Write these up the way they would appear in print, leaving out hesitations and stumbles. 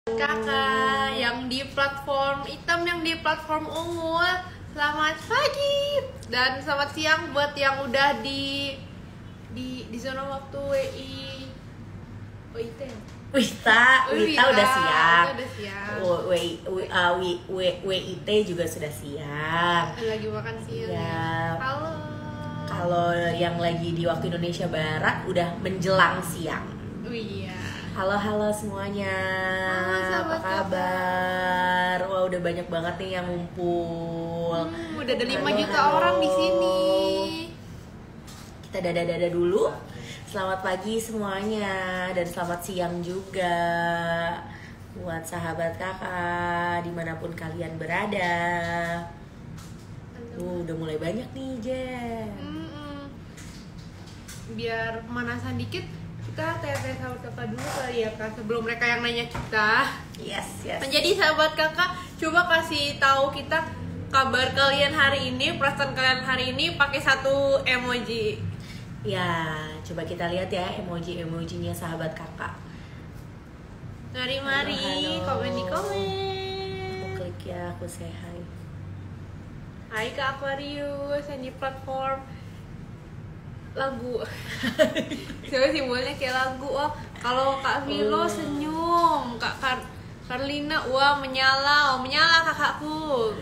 Kakak yang di platform hitam, yang di platform ungu, selamat pagi dan selamat siang buat yang udah di zona waktu WIT ya? Wita udah siang. Udah siang. WIT juga sudah siang. Lagi makan siang. Ya. Halo. Kalau yang lagi di waktu Indonesia Barat udah menjelang siang. Oh iya. Halo semuanya. Halo, apa kabar? Wah, udah banyak banget nih yang ngumpul. Udah ada 5 juta orang di sini. Kita dada dulu. Selamat pagi semuanya dan selamat siang juga buat sahabat kakak dimanapun kalian berada. Udah mulai banyak nih Jen. Biar pemanasan dikit, kita tanya sahabat kakak dulu kali ya kak, sebelum mereka yang nanya kita. Yes. Menjadi sahabat kakak, coba kasih tahu kita kabar kalian hari ini, perasaan kalian hari ini pakai satu emoji. Ya, coba kita lihat ya emojinya sahabat kakak. Mari, Halo. komen di komen. Aku klik ya, aku say hi. Hai Kak Aquarius, yang di platform lagu. Coba simbolnya kayak lagu. Oh, kalau Kak Vilo senyum, Karlina wah menyala kakakku.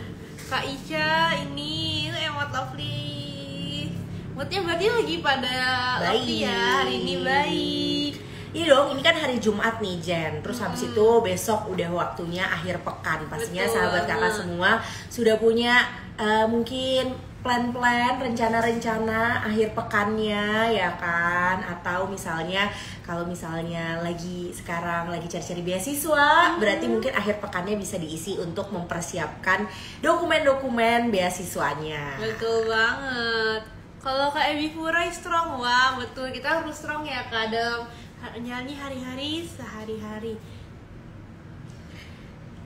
Kak Ica ini emot lovely. Moodnya berarti lagi pada lovely ya, hari ini baik. Iya dong, ini kan hari Jumat nih Jen. Terus habis itu besok udah waktunya akhir pekan. Pastinya Betul sahabat kakak banget. semua sudah punya mungkin plan-plan, rencana-rencana akhir pekannya ya kan. Atau misalnya kalau misalnya sekarang lagi cari-cari beasiswa, berarti mungkin akhir pekannya bisa diisi untuk mempersiapkan dokumen-dokumen beasiswanya. Betul banget. Kalau Kak Ebi Furai strong, wah betul, kita harus strong ya Kak dalam nyanyi hari-hari sehari-hari.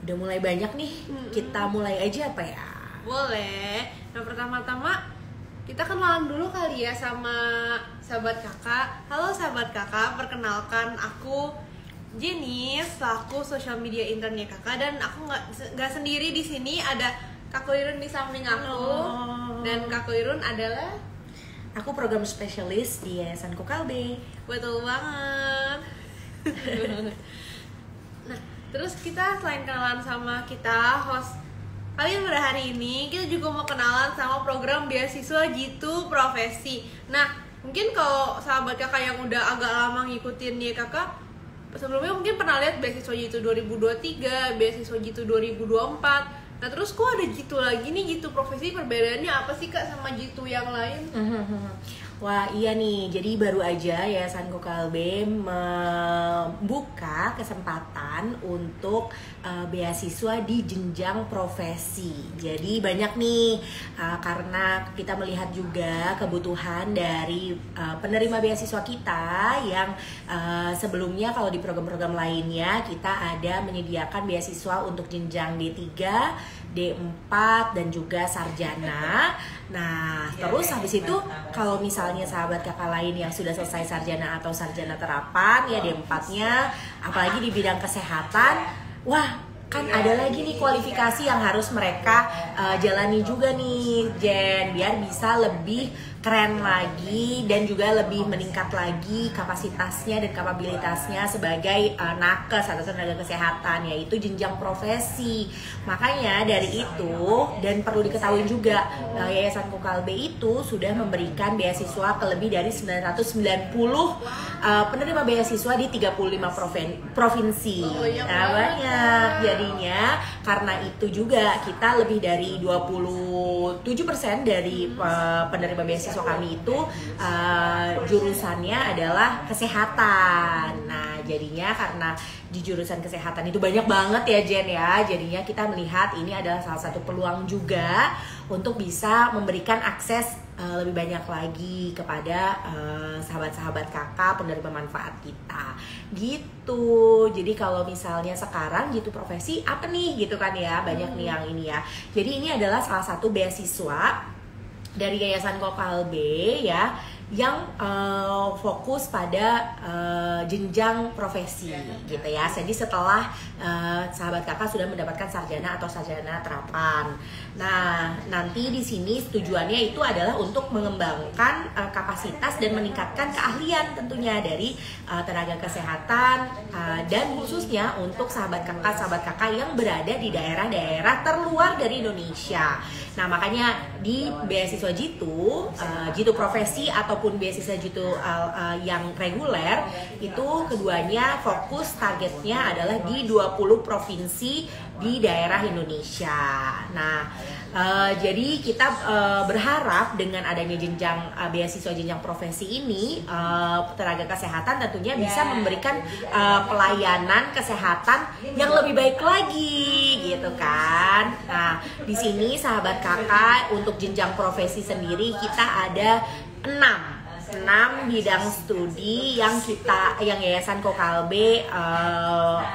Udah mulai banyak nih, kita mulai aja apa ya? Boleh. Nah pertama-tama kita kenalan dulu kali ya sama sahabat kakak. Halo sahabat kakak, perkenalkan aku Jenny, selaku social media internnya kakak, dan aku nggak sendiri di sini, ada Kak Koirun di samping aku. Halo. Dan Kak Koirun adalah Aku program spesialis di Yayasan Kokalbe. betul banget. Nah, terus kita selain kenalan sama kita host kalian pada hari ini, kita juga mau kenalan sama program beasiswa Jitu Profesi. Nah, mungkin kalau sahabat kakak yang udah agak lama ngikutin nih kakak, sebelumnya mungkin pernah lihat beasiswa Jitu 2023, beasiswa Jitu 2024. Nah, terus kok ada Jitu lagi nih, Jitu Profesi, perbedaannya apa sih kak sama Jitu yang lain? Wah iya nih, jadi baru aja Yayasan Kokalbe membuka kesempatan untuk beasiswa di jenjang profesi. Jadi banyak nih, karena kita melihat juga kebutuhan dari penerima beasiswa kita yang sebelumnya kalau di program-program lainnya kita ada menyediakan beasiswa untuk jenjang D3, D4 dan juga sarjana. Nah, terus habis itu kalau misalnya sahabat kakak lain yang sudah selesai sarjana atau sarjana terapan ya D4-nya, apalagi di bidang kesehatan, wah kan ada lagi nih kualifikasi yang harus mereka jalani juga nih Jen, biar bisa lebih keren lagi dan juga lebih meningkat lagi kapasitasnya dan kapabilitasnya sebagai nakes atau tenaga kesehatan, yaitu jenjang profesi. Makanya dari itu, dan perlu diketahui juga Yayasan Kokalbe itu sudah memberikan beasiswa ke lebih dari 990 penerima beasiswa di 35 provinsi. Nah banyak jadinya, karena itu juga kita lebih dari 27% dari penerima beasiswa kami itu jurusannya adalah kesehatan. Nah jadinya karena di jurusan kesehatan itu banyak banget ya Jen ya, jadinya kita melihat ini adalah salah satu peluang juga untuk bisa memberikan akses lebih banyak lagi kepada sahabat-sahabat kakak penerima manfaat kita gitu. Jadi kalau misalnya sekarang gitu profesi apa nih gitu kan ya, banyak nih yang ini ya. Jadi ini adalah salah satu beasiswa dari Yayasan Kokalbe ya, yang fokus pada jenjang profesi gitu ya. Jadi setelah sahabat kakak sudah mendapatkan sarjana atau sarjana terapan. Nah, nanti di sini tujuannya itu adalah untuk mengembangkan kapasitas dan meningkatkan keahlian tentunya dari tenaga kesehatan dan khususnya untuk sahabat kakak yang berada di daerah-daerah terluar dari Indonesia. Nah, makanya di beasiswa Jitu profesi ataupun beasiswa Jitu yang reguler itu keduanya fokus targetnya adalah di 20 provinsi di daerah Indonesia. Nah, jadi kita berharap dengan adanya jenjang beasiswa jenjang profesi ini, tenaga kesehatan tentunya bisa memberikan pelayanan kesehatan yang lebih baik lagi, gitu kan? Nah, di sini sahabat kakak untuk jenjang profesi sendiri kita ada 6 bidang studi yang Yayasan Kokalbe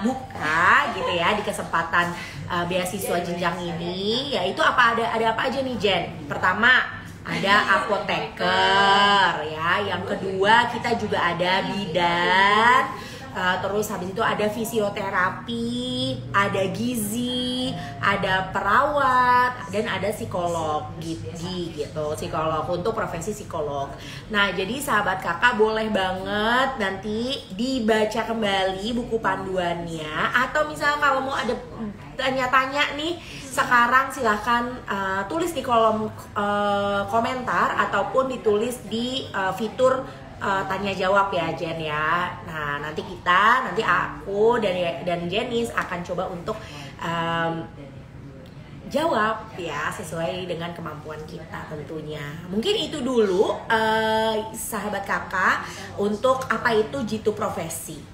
buka gitu ya di kesempatan beasiswa jenjang ini, yaitu ada apa aja nih Jen? Pertama ada apoteker ya, yang kedua kita juga ada bidan. Terus habis itu ada fisioterapi, ada gizi, ada perawat, dan ada psikolog gitu, psikolog untuk profesi psikolog. Nah, jadi sahabat kakak boleh banget nanti dibaca kembali buku panduannya, atau misalnya kalau mau ada tanya-tanya nih sekarang silahkan tulis di kolom komentar ataupun ditulis di fitur tanya jawab ya Jen ya. Nah, nanti aku dan Jenis akan coba untuk jawab ya sesuai dengan kemampuan kita tentunya. Mungkin itu dulu sahabat kakak untuk apa itu Jitu profesi.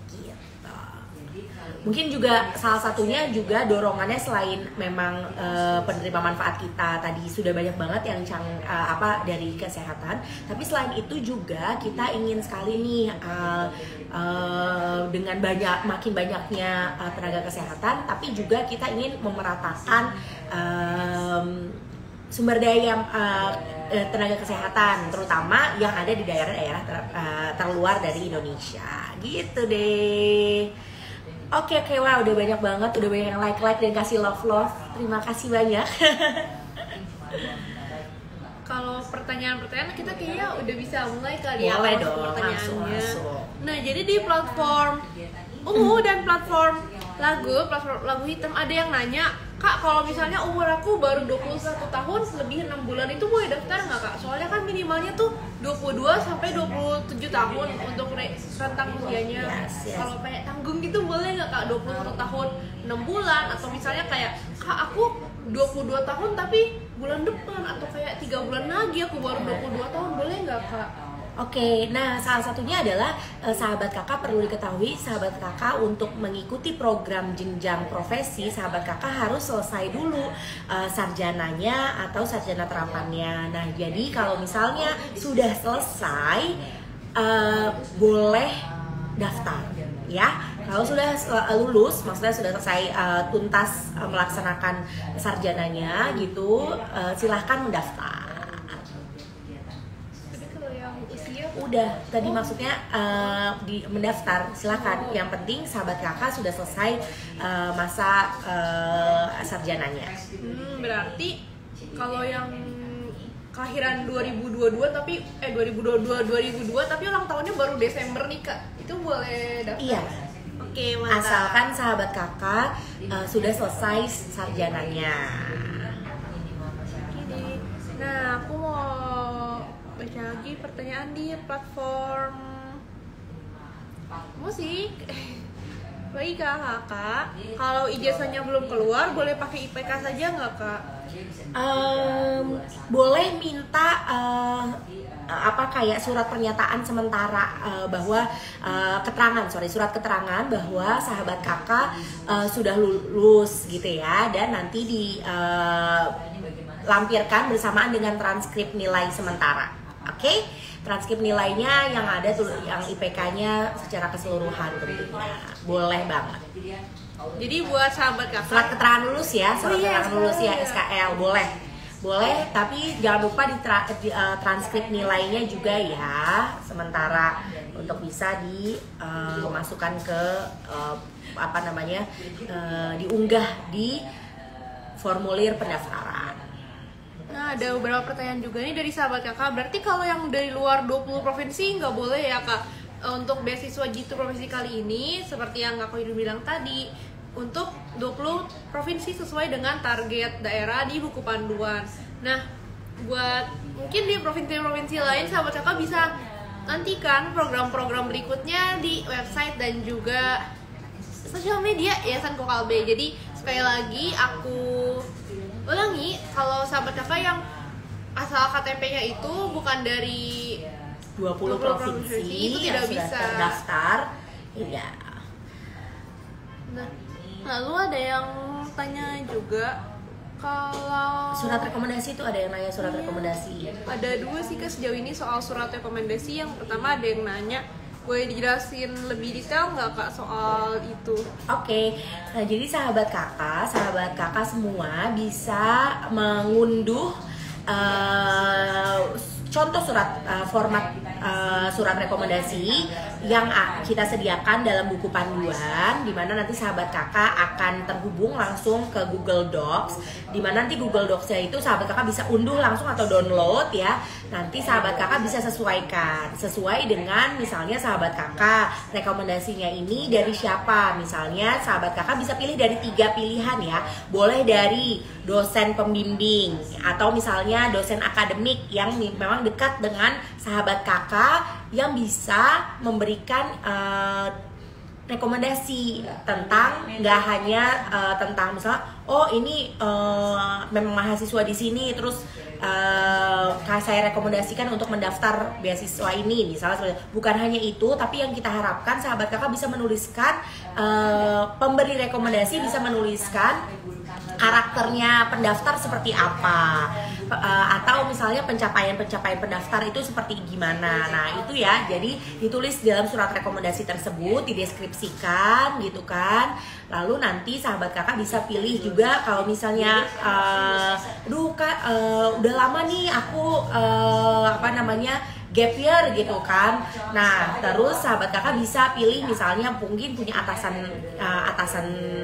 Mungkin juga salah satunya juga dorongannya selain memang penerima manfaat kita tadi sudah banyak banget yang dari kesehatan, tapi selain itu juga kita ingin sekali nih dengan makin banyaknya tenaga kesehatan, tapi juga kita ingin memeratakan sumber daya tenaga kesehatan, terutama yang ada di daerah-daerah terluar dari Indonesia, gitu deh. Oke, wah udah banyak banget, udah banyak yang like dan kasih love. Terima kasih banyak. Kalau pertanyaan-pertanyaan kita kayaknya udah bisa mulai kali ya. Boleh dong, pertanyaannya. langsung. Nah, jadi di platform Ungu dan platform lagu hitam ada yang nanya, Kak, kalau misalnya umur aku baru 21 tahun lebih 6 bulan itu boleh daftar nggak Kak? Soalnya kan minimalnya tuh 22 sampai 27 tahun untuk rentang usianya. Yes. Kalau kayak tanggung gitu boleh nggak Kak? 21 tahun 6 bulan, atau misalnya kayak Kak aku 22 tahun tapi bulan depan, atau kayak 3 bulan lagi aku baru 22 tahun, boleh nggak Kak? Oke, nah salah satunya adalah sahabat kakak perlu diketahui, sahabat kakak untuk mengikuti program jenjang profesi, sahabat kakak harus selesai dulu sarjananya atau sarjana terapannya. Nah, jadi kalau misalnya sudah selesai boleh daftar ya. Kalau sudah lulus, maksudnya sudah selesai tuntas melaksanakan sarjananya gitu, silahkan mendaftar. Udah tadi maksudnya mendaftar, silakan. Yang penting sahabat kakak sudah selesai masa sarjananya. Berarti kalau yang kelahiran 2022 tapi 2002 tapi ulang tahunnya baru Desember nih Kak, itu boleh daftar? Iya. Oke, mantap. Asalkan sahabat kakak sudah selesai sarjananya. Nah, aku mau baca lagi pertanyaan di platform musik. Baik kakak, kalau ijazahnya belum keluar boleh pakai IPK saja nggak Kak? Boleh minta kayak surat pernyataan sementara bahwa surat keterangan bahwa sahabat kakak sudah lulus gitu ya, dan nanti dilampirkan bersamaan dengan transkrip nilai sementara. Oke, transkrip nilainya yang ada tuh, yang IPK-nya secara keseluruhan tentunya boleh banget. Jadi buat sahabat kakak, surat keterangan lulus ya, SKL boleh boleh, tapi jangan lupa transkrip nilainya juga ya, sementara untuk bisa dimasukkan ke diunggah di formulir pendaftaran. Nah, ada beberapa pertanyaan juga nih dari sahabat kakak. Berarti kalau yang dari luar 20 provinsi nggak boleh ya kak? Untuk beasiswa Jitu profesi kali ini, seperti yang Kak Koidu bilang tadi, untuk 20 provinsi sesuai dengan target daerah di buku panduan. Nah, buat mungkin di provinsi-provinsi lain, sahabat kakak bisa nantikan program-program berikutnya di website dan juga sosial media Yayasan Kokalbe. Jadi sekali lagi aku ulangi, kalau sahabat kakak yang asal KTP-nya itu bukan dari 20 provinsi itu tidak yang bisa sudah terdaftar, iya. Nah, lalu ada yang tanya juga kalau surat rekomendasi itu, ada yang nanya surat rekomendasi. Ada dua sih Kak sejauh ini soal surat rekomendasi. Yang pertama ada yang nanya, boleh dijelasin lebih detail nggak Kak soal itu? Oke, nah jadi sahabat kakak semua bisa mengunduh contoh format surat rekomendasi yang kita sediakan dalam buku panduan, di mana nanti sahabat kakak akan terhubung langsung ke Google Docs, di mana nanti Google Docs-nya itu sahabat kakak bisa unduh langsung atau download ya. Nanti sahabat kakak bisa sesuaikan sesuai dengan misalnya sahabat kakak rekomendasinya ini dari siapa. Misalnya sahabat kakak bisa pilih dari 3 pilihan ya, boleh dari dosen pembimbing atau misalnya dosen akademik yang memang dekat dengan sahabat kakak yang bisa memberikan rekomendasi tentang nggak hanya tentang misalnya ini memang mahasiswa di sini terus saya rekomendasikan untuk mendaftar beasiswa ini misalnya, bukan hanya itu, tapi yang kita harapkan sahabat kakak bisa menuliskan pemberi rekomendasi bisa menuliskan karakternya pendaftar seperti apa, atau misalnya pencapaian pendaftar itu seperti gimana. Nah itu ya, jadi ditulis dalam surat rekomendasi tersebut, dideskripsikan gitu kan. Lalu nanti sahabat kakak bisa pilih juga kalau misalnya udah lama nih aku gap year gitu kan. Nah terus sahabat kakak bisa pilih misalnya mungkin punya atasan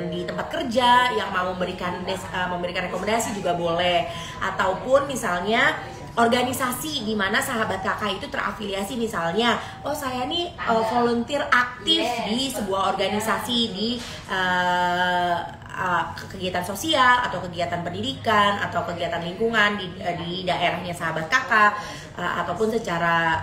di tempat kerja yang mau memberikan rekomendasi juga boleh, ataupun misalnya organisasi di mana sahabat kakak itu terafiliasi, misalnya saya nih volunteer aktif di sebuah organisasi di kegiatan sosial atau kegiatan pendidikan atau kegiatan lingkungan di daerahnya sahabat kakak, ataupun secara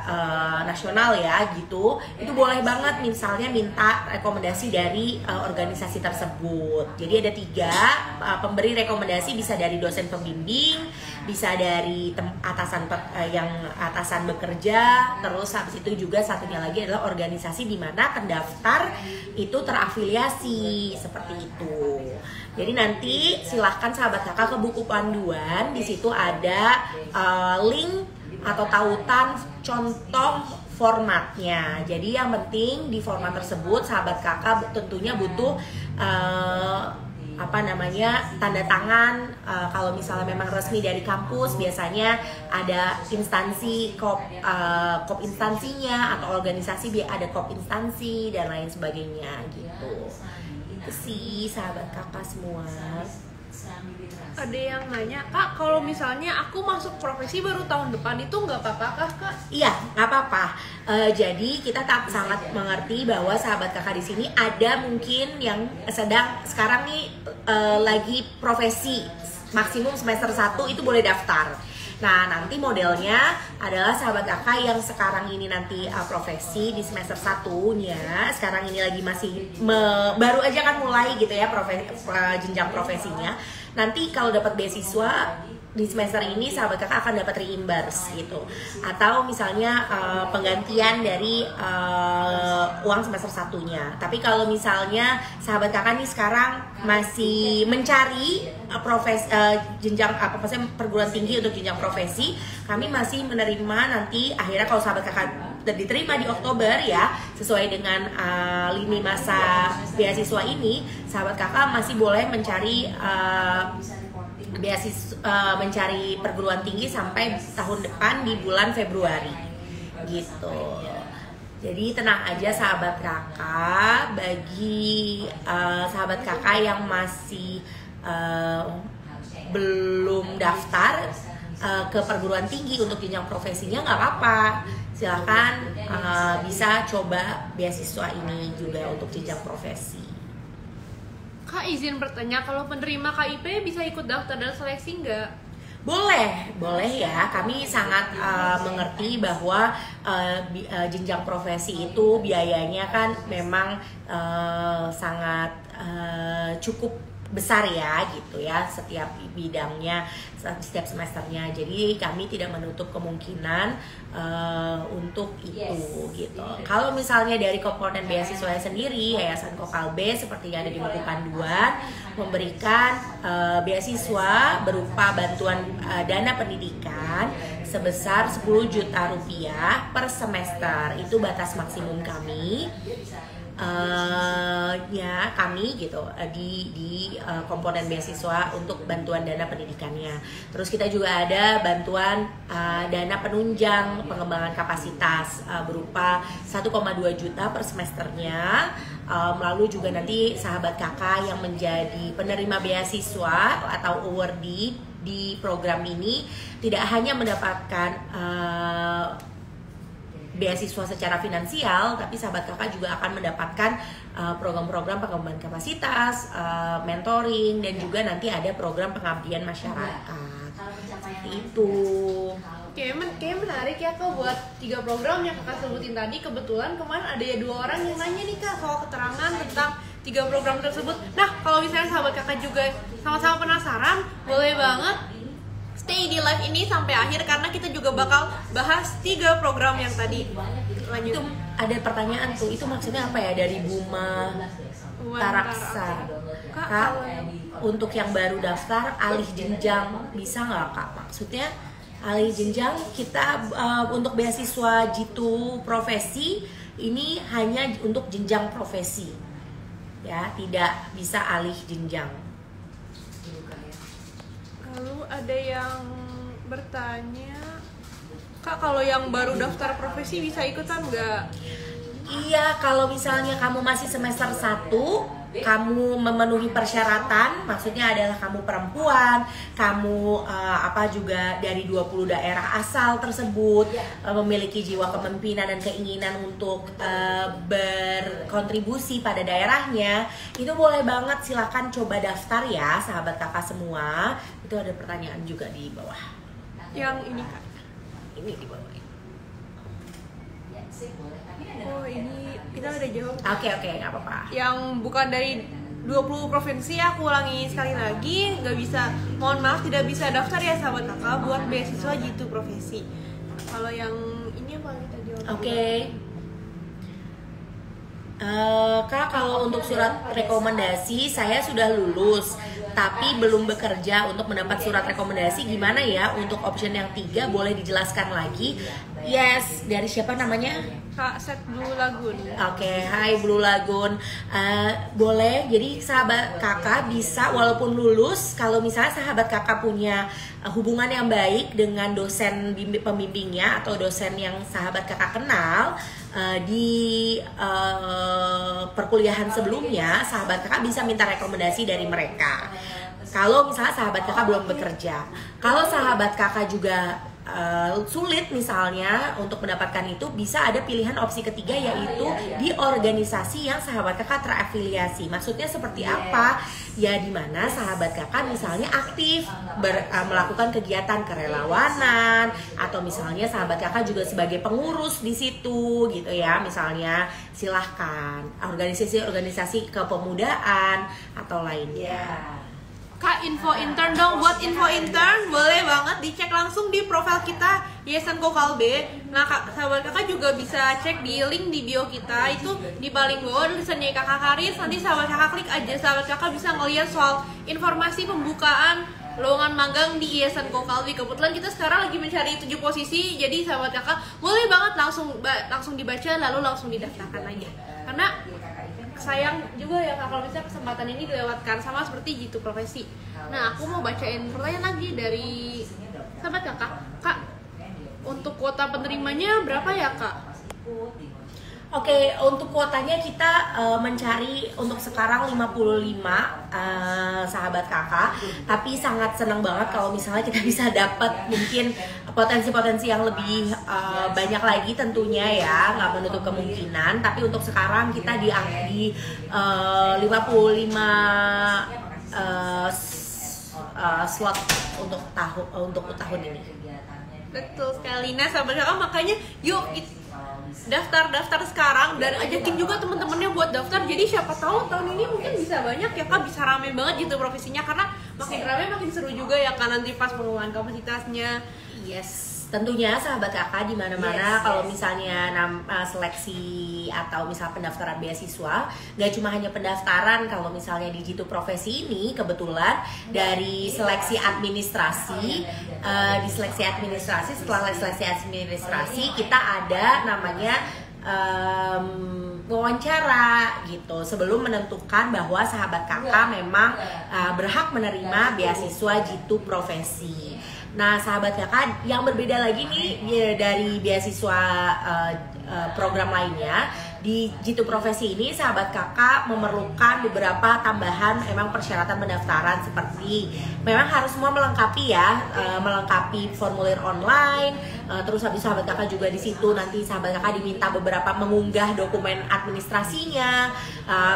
nasional ya gitu. Itu boleh banget misalnya minta rekomendasi dari organisasi tersebut. Jadi ada 3 pemberi rekomendasi, bisa dari dosen pembimbing, bisa dari atasan bekerja, terus habis itu juga satunya lagi adalah organisasi di mana pendaftar itu terafiliasi seperti itu. Jadi nanti silahkan sahabat kakak ke buku panduan, di situ ada link atau tautan contoh formatnya. Jadi yang penting di format tersebut sahabat kakak tentunya butuh tanda tangan. Kalau misalnya memang resmi dari kampus, biasanya ada instansi kop instansinya, atau organisasi ada kop instansi dan lain sebagainya gitu. Itu sih sahabat kakak semua. Ada yang nanya, Kak, kalau misalnya aku masuk profesi baru tahun depan itu nggak apa-apa Kak? Iya, nggak apa-apa. Jadi kita sangat mengerti bahwa sahabat kakak di sini ada mungkin yang sekarang nih lagi profesi maksimum semester 1 itu boleh daftar. Nah nanti modelnya adalah sahabat kakak yang sekarang ini nanti profesi di semester 1-nya, sekarang ini lagi masih baru aja kan mulai gitu ya jenjang profesinya. Nanti kalau dapat beasiswa di semester ini sahabat kakak akan dapat reimburse gitu, atau misalnya penggantian dari uang semester 1-nya. Tapi kalau misalnya sahabat kakak nih sekarang masih mencari jenjang maksudnya perguruan tinggi untuk jenjang profesi, kami masih menerima nanti akhirnya kalau sahabat kakak diterima di Oktober ya, sesuai dengan lini masa beasiswa ini, sahabat kakak masih boleh mencari beasiswa mencari perguruan tinggi sampai tahun depan di bulan Februari gitu. Jadi tenang aja sahabat kakak, bagi sahabat kakak yang masih belum daftar ke perguruan tinggi untuk jenjang profesinya nggak apa-apa, silahkan bisa coba beasiswa ini juga untuk jenjang profesi. Kak izin bertanya, kalau penerima KIP bisa ikut daftar dan seleksi nggak? Boleh ya. Kami sangat mengerti bahwa jenjang profesi itu biayanya kan memang sangat cukup besar ya gitu ya, setiap bidangnya, setiap semesternya. Jadi kami tidak menutup kemungkinan untuk itu gitu. Kalau misalnya dari komponen beasiswa sendiri, Yayasan Kokal B seperti yang ada di buku panduan memberikan beasiswa berupa bantuan dana pendidikan sebesar 10 juta rupiah per semester. Itu batas maksimum kami. Kami gitu di komponen beasiswa untuk bantuan dana pendidikannya. Terus kita juga ada bantuan dana penunjang pengembangan kapasitas berupa 1,2 juta per semesternya. Lalu juga nanti sahabat kakak yang menjadi penerima beasiswa atau awardee di program ini tidak hanya mendapatkan beasiswa secara finansial, tapi sahabat kakak juga akan mendapatkan program-program pengembangan kapasitas, mentoring, dan juga nanti ada program pengabdian masyarakat. Seperti itu. Kayaknya menarik ya kak buat 3 program yang kakak sebutin tadi. Kebetulan kemarin ada 2 orang yang nanya nih kak soal keterangan tentang 3 program tersebut. Nah kalau misalnya sahabat kakak juga sama-sama penasaran, boleh banget stay di live ini sampai akhir karena kita juga bakal bahas 3 program yang tadi. Lanjut. Itu ada pertanyaan tuh, itu maksudnya apa ya, dari Buma Taraksa. Kak, untuk yang baru daftar alih jenjang bisa nggak kak? Maksudnya alih jenjang kita untuk beasiswa jitu profesi ini hanya untuk jenjang profesi ya, tidak bisa alih jenjang. Lalu ada yang bertanya, kak kalau yang baru daftar profesi bisa ikutan nggak? Iya, kalau misalnya kamu masih semester 1, kamu memenuhi persyaratan, maksudnya adalah kamu perempuan, kamu juga dari 20 daerah asal tersebut, memiliki jiwa kepemimpinan dan keinginan untuk berkontribusi pada daerahnya, itu boleh banget, silakan coba daftar ya sahabat kakak semua. Itu ada pertanyaan juga di bawah. Yang ini kak? Ini di bawah. Oh ini kita udah jawab. Oke, nggak apa-apa. Yang bukan dari 20 provinsi, aku ulangi sekali lagi, nggak bisa, mohon maaf tidak bisa daftar ya sahabat kakak buat beasiswa jitu profesi. Kalau yang ini apa kita jawab? Oke. Kak, kalau untuk surat rekomendasi saya sudah lulus tapi belum bekerja. Untuk mendapat surat rekomendasi gimana ya? Untuk option yang 3 boleh dijelaskan lagi? Yes, dari siapa namanya? Kak Set Blue Lagoon. Oke, hai Blue Lagoon. Boleh, jadi sahabat kakak bisa walaupun lulus, kalau misalnya sahabat kakak punya hubungan yang baik dengan dosen pembimbingnya atau dosen yang sahabat kakak kenal di perkuliahan sebelumnya, sahabat kakak bisa minta rekomendasi dari mereka. Kalau misalnya sahabat kakak belum bekerja, kalau sahabat kakak juga sulit misalnya untuk mendapatkan itu, bisa ada pilihan opsi ketiga, yaitu di organisasi yang sahabat kakak terafiliasi. Maksudnya seperti apa? Ya dimana sahabat kakak misalnya aktif melakukan kegiatan kerelawanan, atau misalnya sahabat kakak juga sebagai pengurus di situ gitu ya. Misalnya silahkan organisasi kepemudaan atau lainnya. Kak, info intern dong. Buat info intern boleh banget dicek langsung di profil kita Yayasan Kokal B. Nah sahabat kakak juga bisa cek di link di bio kita, itu di paling bawah tulisannya kakak Karis. Nanti sahabat kakak klik aja, sahabat kakak bisa ngeliat soal informasi pembukaan lowongan magang di Yayasan Kokal B. Kebetulan kita sekarang lagi mencari 7 posisi, jadi sahabat kakak boleh banget langsung dibaca lalu langsung didaftarkan aja. Karena sayang juga ya Kak kalau misalnya kesempatan ini dilewatkan, sama seperti Jitu Profesi. Nah, aku mau bacain pertanyaan lagi dari sahabat Kakak. Kak, untuk kuota penerimanya berapa ya Kak? Oke, untuk kuotanya kita mencari untuk sekarang 55 sahabat kakak. Tapi sangat senang banget kalau misalnya kita bisa dapat mungkin potensi-potensi yang lebih banyak lagi tentunya ya, nggak menutup kemungkinan. Tapi untuk sekarang kita di 55 slot untuk tahun ini. Betul sekali. Nah, sahabat kakak, makanya yuk daftar sekarang dan ajakin juga teman-temannya buat daftar. Jadi siapa tahu tahun ini mungkin bisa banyak ya Kak, bisa rame banget gitu profesinya, karena makin rame makin seru juga ya Kak nanti pas pengumuman kapasitasnya. Yes, tentunya sahabat kakak di mana-mana kalau misalnya seleksi atau misal pendaftaran beasiswa, nggak cuma hanya pendaftaran. Kalau misalnya di Jitu Profesi ini kebetulan dari seleksi administrasi, di seleksi administrasi, setelah seleksi administrasi kita ada namanya wawancara gitu sebelum menentukan bahwa sahabat kakak memang berhak menerima beasiswa Jitu Profesi. Nah, sahabat kakak, yang berbeda lagi nih dari beasiswa program lainnya, di Jitu Profesi ini sahabat kakak memerlukan beberapa tambahan emang persyaratan pendaftaran, seperti memang harus semua melengkapi ya, melengkapi formulir online. Terus habis sahabat kakak juga di situ nanti sahabat kakak diminta beberapa mengunggah dokumen administrasinya.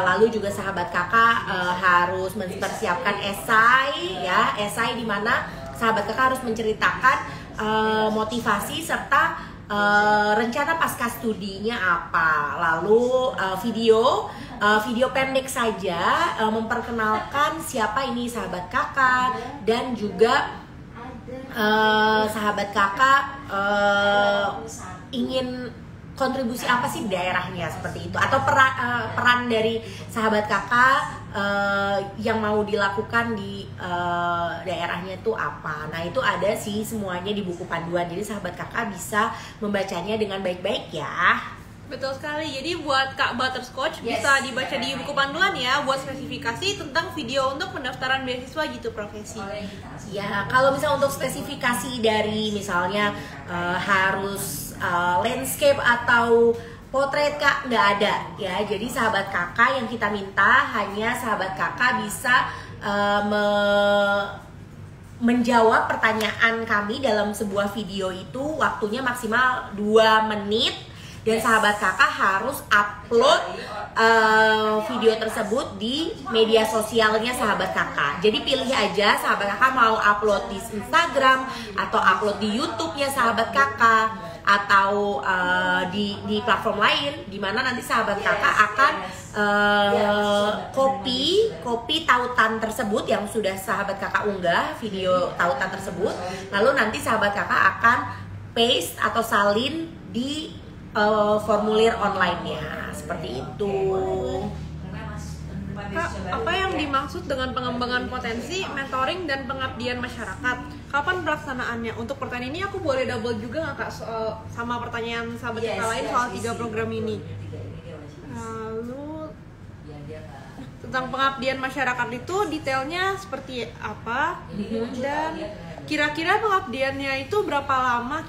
Lalu juga sahabat kakak harus mempersiapkan esai ya, esai di mana sahabat kakak harus menceritakan motivasi serta rencana pasca studinya apa. Lalu video pendek saja memperkenalkan siapa ini sahabat kakak, dan juga sahabat kakak ingin kontribusi apa sih daerahnya, seperti itu, atau peran dari sahabat kakak yang mau dilakukan di daerahnya itu apa. Nah, itu ada sih semuanya di buku panduan, jadi sahabat kakak bisa membacanya dengan baik-baik ya. Betul sekali. Jadi buat Kak Butterscotch, bisa dibaca di buku panduan ya buat spesifikasi tentang video untuk pendaftaran beasiswa Jitu Profesi. Ya, kalau misalnya untuk spesifikasi dari misalnya harus landscape atau potret Kak, nggak ada ya. Jadi sahabat kakak yang kita minta hanya sahabat kakak bisa menjawab pertanyaan kami dalam sebuah video itu, waktunya maksimal 2 menit. Dan sahabat kakak harus upload video tersebut di media sosialnya sahabat kakak. Jadi pilih aja sahabat kakak mau upload di Instagram atau upload di YouTube-nya sahabat kakak, atau di platform lain, di mana nanti sahabat kakak akan copy tautan tersebut yang sudah sahabat kakak unggah, video tautan tersebut. Lalu nanti sahabat kakak akan paste atau salin di formulir online-nya, seperti itu. Kak, apa yang dimaksud dengan pengembangan potensi, mentoring, dan pengabdian masyarakat? Kapan pelaksanaannya? Untuk pertanyaan ini aku boleh double juga nggak Kak sama pertanyaan sahabat kakak lain soal 3 program ini? Lalu tentang pengabdian masyarakat itu detailnya seperti apa? Dan kira-kira pengabdiannya itu berapa lama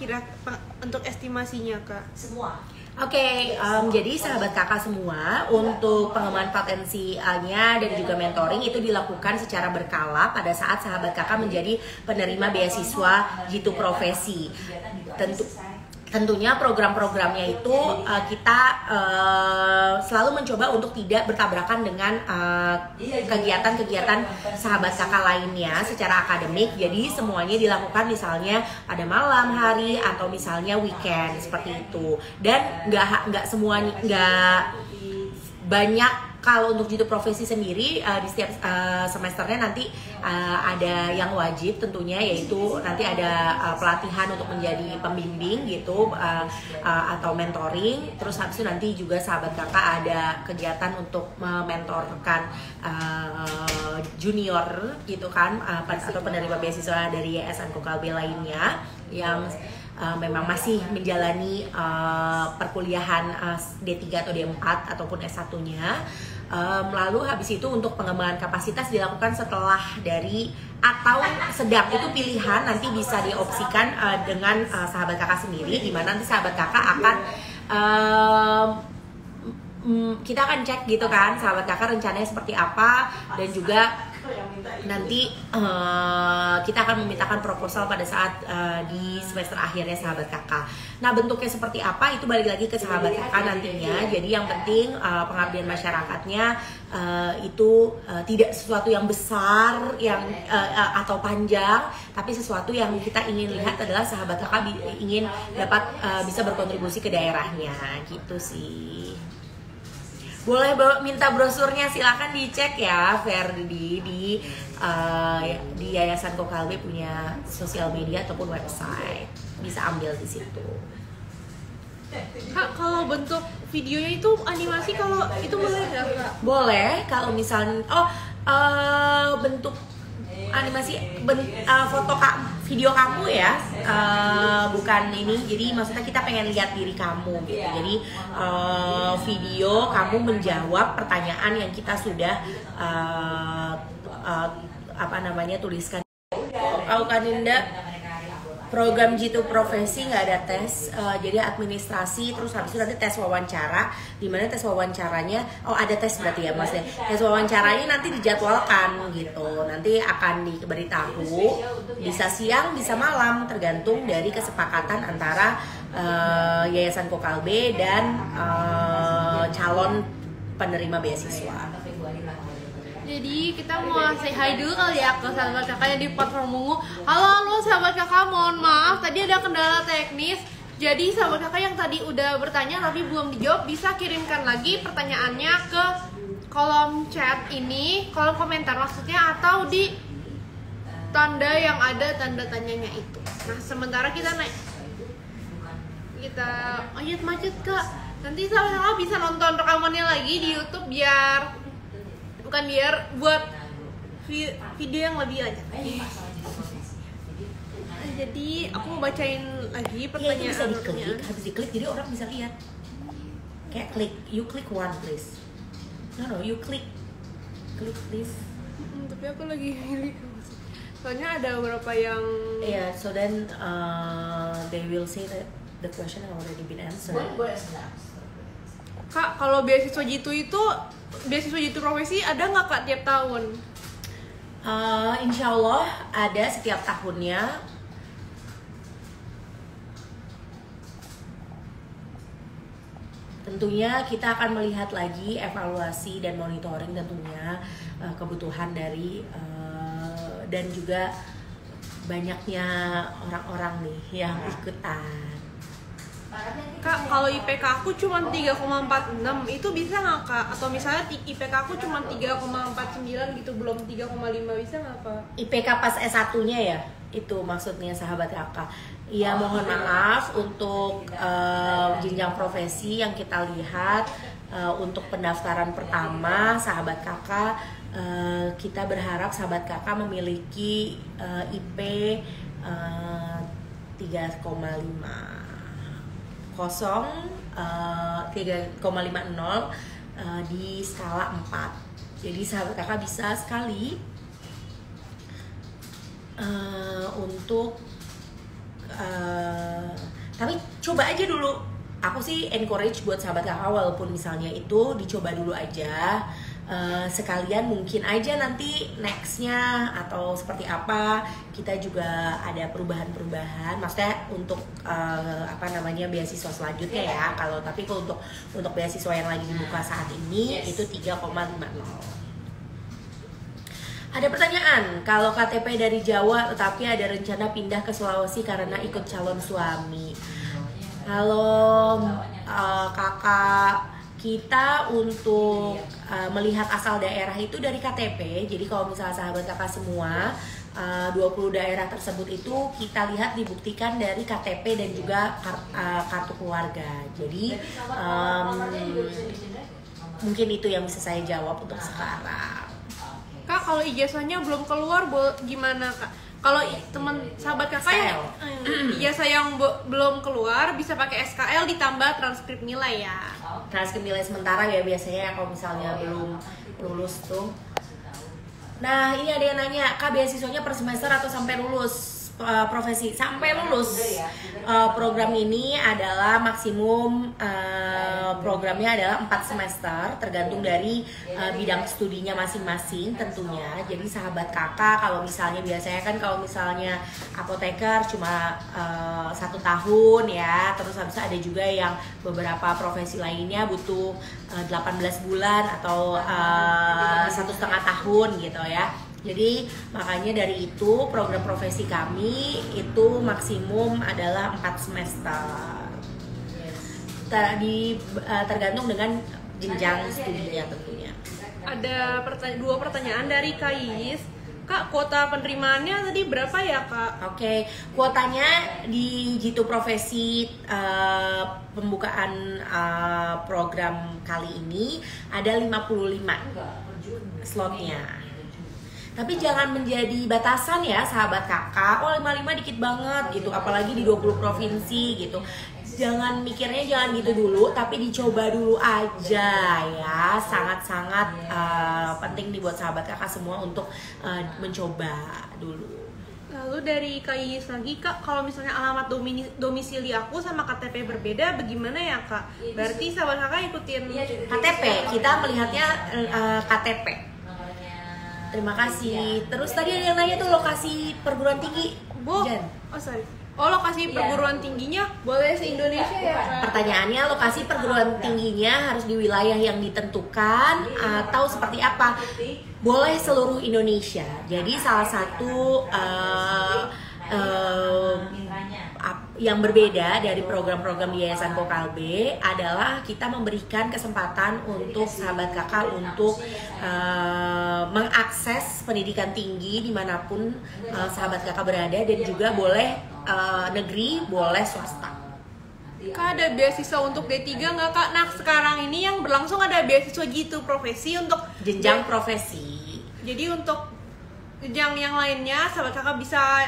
untuk estimasinya Kak? Oke, jadi sahabat kakak semua, untuk pengembangan potensinya dan juga mentoring itu dilakukan secara berkala pada saat sahabat kakak menjadi penerima beasiswa Jitu Profesi. Tentunya program-programnya itu kita selalu mencoba untuk tidak bertabrakan dengan kegiatan-kegiatan sahabat kakak lainnya secara akademik. Jadi semuanya dilakukan misalnya pada malam hari atau misalnya weekend, seperti itu. Dan nggak semuanya, nggak banyak. Kalau untuk Jitu Profesi sendiri di setiap semesternya nanti ada yang wajib tentunya, yaitu nanti ada pelatihan untuk menjadi pembimbing gitu, atau mentoring. Terus habis itu nanti juga sahabat kakak ada kegiatan untuk mementorkan junior gitu kan, atau penerima beasiswa dari Yayasan Kokalbe lainnya yang memang masih menjalani perkuliahan D3 atau D4 ataupun S1-nya. Lalu habis itu untuk pengembangan kapasitas dilakukan setelah dari atau sedang, itu pilihan, nanti bisa diopsikan dengan sahabat kakak sendiri, di mana nanti sahabat kakak akan kita akan cek gitu kan sahabat kakak rencananya seperti apa, dan juga nanti kita akan memintakan proposal pada saat di semester akhirnya sahabat kakak. Nah, bentuknya seperti apa itu balik lagi ke sahabat kakak nantinya. Jadi yang penting pengabdian masyarakatnya itu tidak sesuatu yang besar yang atau panjang, tapi sesuatu yang kita ingin lihat adalah sahabat kakak ingin dapat bisa berkontribusi ke daerahnya gitu sih. Boleh minta brosurnya, silakan dicek ya Ferdi di Yayasan Kokalbe punya sosial media ataupun website, bisa ambil di situ. Kak, kalau bentuk videonya itu animasi, kalau itu boleh nggak Kak? Boleh, kalau misalnya bentuk animasi foto video kamu ya, bukan ini. Jadi maksudnya kita pengen lihat diri kamu gitu. Jadi video kamu menjawab pertanyaan yang kita sudah tuliskan. Tahu kan Dinda? Program Jitu Profesi nggak ada tes, jadi administrasi, terus habis itu nanti tes wawancara, dimana tes wawancaranya, ada tes berarti ya maksudnya, tes wawancaranya nanti dijadwalkan gitu, nanti akan diberitahu, bisa siang, bisa malam, tergantung dari kesepakatan antara Yayasan Kokalbe dan calon penerima beasiswa. Jadi kita mau say hi dulu kali ya ke sahabat kakak yang di platform Ungu. Halo sahabat kakak, mohon maaf tadi ada kendala teknis. Jadi sahabat kakak yang tadi udah bertanya tapi belum dijawab, bisa kirimkan lagi pertanyaannya ke kolom chat ini, kolom komentar maksudnya, atau di tanda yang ada tanda tanyanya itu. Nah sementara kita macet Kak. Nanti sahabat kakak bisa nonton rekamannya lagi di YouTube biar buat video yang lebih aja. Jadi aku mau bacain lagi pertanyaan. Bisa diklik, habis diklik jadi orang bisa lihat. Kayak you click one please. No, you click please. Tapi aku lagi milih. Soalnya ada beberapa yang so then they will say that the question already been answered. Kak, kalau beasiswa Jitu Profesi ada nggak Kak tiap tahun? Insya Allah ada setiap tahunnya. Tentunya kita akan melihat lagi evaluasi dan monitoring tentunya kebutuhan dari dan juga banyaknya orang-orang nih yang ikutan. Kak, kalau IPK aku cuma 3,46, itu bisa nggak Kak? Atau misalnya IPK aku cuma 3,49 gitu, belum 3,5, bisa nggak Kak? IPK pas S1-nya ya? Itu maksudnya sahabat kakak. Ya mohon maaf untuk jenjang profesi yang kita lihat untuk pendaftaran pertama sahabat kakak, kita berharap sahabat kakak memiliki IP 3,50 di skala 4. Jadi sahabat kakak bisa sekali untuk tapi coba aja dulu. Aku sih encourage buat sahabat kakak walaupun misalnya itu dicoba dulu aja. Sekalian mungkin aja nanti nextnya atau seperti apa kita juga ada perubahan-perubahan, maksudnya untuk beasiswa selanjutnya ya. Kalau untuk beasiswa yang lagi dibuka saat ini itu 3,50. Ada pertanyaan, kalau KTP dari Jawa tetapi ada rencana pindah ke Sulawesi karena ikut calon suami. Halo kakak, kita untuk melihat asal daerah itu dari KTP. Jadi kalau misalnya sahabat kakak semua 20 daerah tersebut itu kita lihat dibuktikan dari KTP dan juga kartu keluarga. Jadi mungkin itu yang bisa saya jawab untuk sekarang. Kak, kalau ijazahnya belum keluar gimana Kak? Kalau teman sahabat kakak yang ijazah yang belum keluar bisa pakai SKL ditambah transkrip nilai ya. Transkrip nilai sementara ya biasanya kalau misalnya belum lulus tuh. Nah ini ada yang nanya, Kak beasiswanya per semester atau sampai lulus? Profesi sampai lulus. Program ini adalah maksimum programnya adalah 4 semester, tergantung dari bidang studinya masing-masing tentunya. Jadi sahabat kakak kalau misalnya biasanya kan kalau misalnya apoteker cuma 1 tahun ya, terus habis itu ada juga yang beberapa profesi lainnya butuh 18 bulan atau 1,5 tahun gitu ya. Jadi makanya dari itu program profesi kami itu maksimum adalah 4 semester. Tergantung dengan jenjang studinya tentunya. Ada 2 pertanyaan dari Kais. Kak, kuota penerimaannya tadi berapa ya Kak? Oke, kuotanya di Jitu Profesi pembukaan program kali ini ada 55 slotnya. Tapi jangan menjadi batasan ya sahabat kakak. Oh 55 dikit banget gitu, apalagi di 20 provinsi gitu. Jangan mikirnya jangan gitu dulu, tapi dicoba dulu aja ya. Sangat-sangat penting nih buat sahabat kakak semua untuk mencoba dulu. Lalu dari Kais lagi, Kak, kalau misalnya alamat domisili aku sama KTP berbeda, bagaimana ya Kak? Berarti sahabat kakak ikutin KTP, kita melihatnya KTP. Terima kasih. Terus tadi ada yang nanya tuh lokasi perguruan tinggi. Lokasi perguruan tingginya boleh se-Indonesia ya Kak? Pertanyaannya lokasi perguruan tingginya harus di wilayah yang ditentukan atau seperti apa? Boleh seluruh Indonesia. Jadi salah satu yang berbeda dari program-program Yayasan Kokalbe adalah kita memberikan kesempatan untuk sahabat kakak untuk mengakses pendidikan tinggi dimanapun sahabat kakak berada, dan juga boleh negeri, boleh swasta. Kak, ada beasiswa untuk D3 nggak Kak? Nah sekarang ini yang berlangsung ada beasiswa Jitu Profesi untuk jenjang profesi. Jadi untuk jenjang yang lainnya sahabat kakak bisa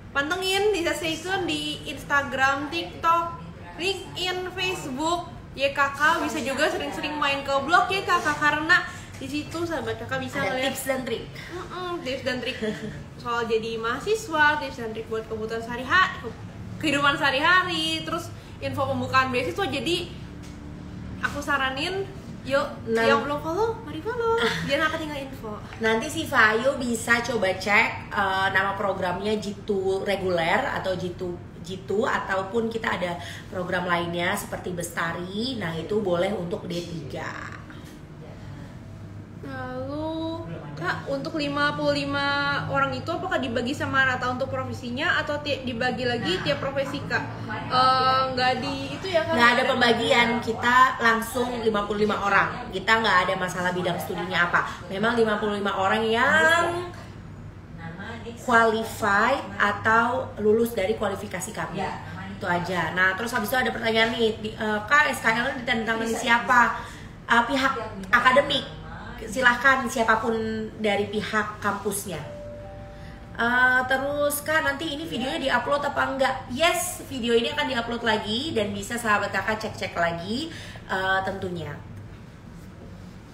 pantengin, bisa stay tune di Instagram, TikTok, LinkedIn, Facebook. Ya kakak bisa juga sering-sering main ke blog ya kakak, karena di situ sahabat kakak bisa ada tips dan trik. Tips dan trik soal jadi mahasiswa, tips dan trik buat kebutuhan sehari-hari, kehidupan sehari-hari, terus info pembukaan beasiswa. Jadi aku saranin yuk, yang belum follow, mari follow, biar nggak ketinggalan info. Nanti si Fayu bisa coba cek nama programnya Jitu reguler atau Jitu ataupun kita ada program lainnya seperti Bestari. Nah itu boleh untuk D3. Lalu Kak, untuk 55 orang itu apakah dibagi sama rata untuk profesinya atau dibagi lagi tiap profesi Kak? Nggak di itu ya Kak? Nggak ada pembagian, kita langsung 55 orang. Kita nggak ada masalah bidang studinya apa. Memang 55 orang yang qualified atau lulus dari kualifikasi kami. Itu aja. Nah terus habis itu ada pertanyaan nih, Kak SKL ditandatangani siapa? Pihak akademik. Silahkan siapapun dari pihak kampusnya. Terus Kak, nanti ini videonya diupload apa enggak? Yes, video ini akan diupload lagi dan bisa sahabat kakak cek-cek lagi tentunya.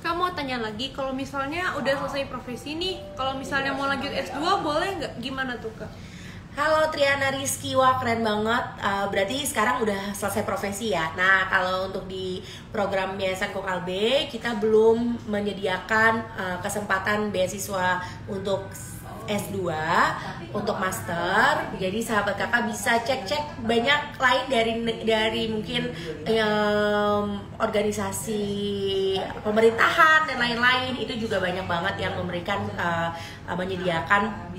Kamu mau tanya lagi, kalau misalnya udah selesai profesi nih, kalau misalnya mau lanjut S2 boleh nggak? Gimana tuh Kak? Halo Triana Rizky, wah keren banget. Berarti sekarang udah selesai profesi ya. Nah kalau untuk di program Yayasan Kokalbe kita belum menyediakan kesempatan beasiswa untuk S2, untuk master. Jadi sahabat kakak bisa cek-cek banyak lain dari mungkin organisasi pemerintahan dan lain-lain. Itu juga banyak banget yang memberikan menyediakan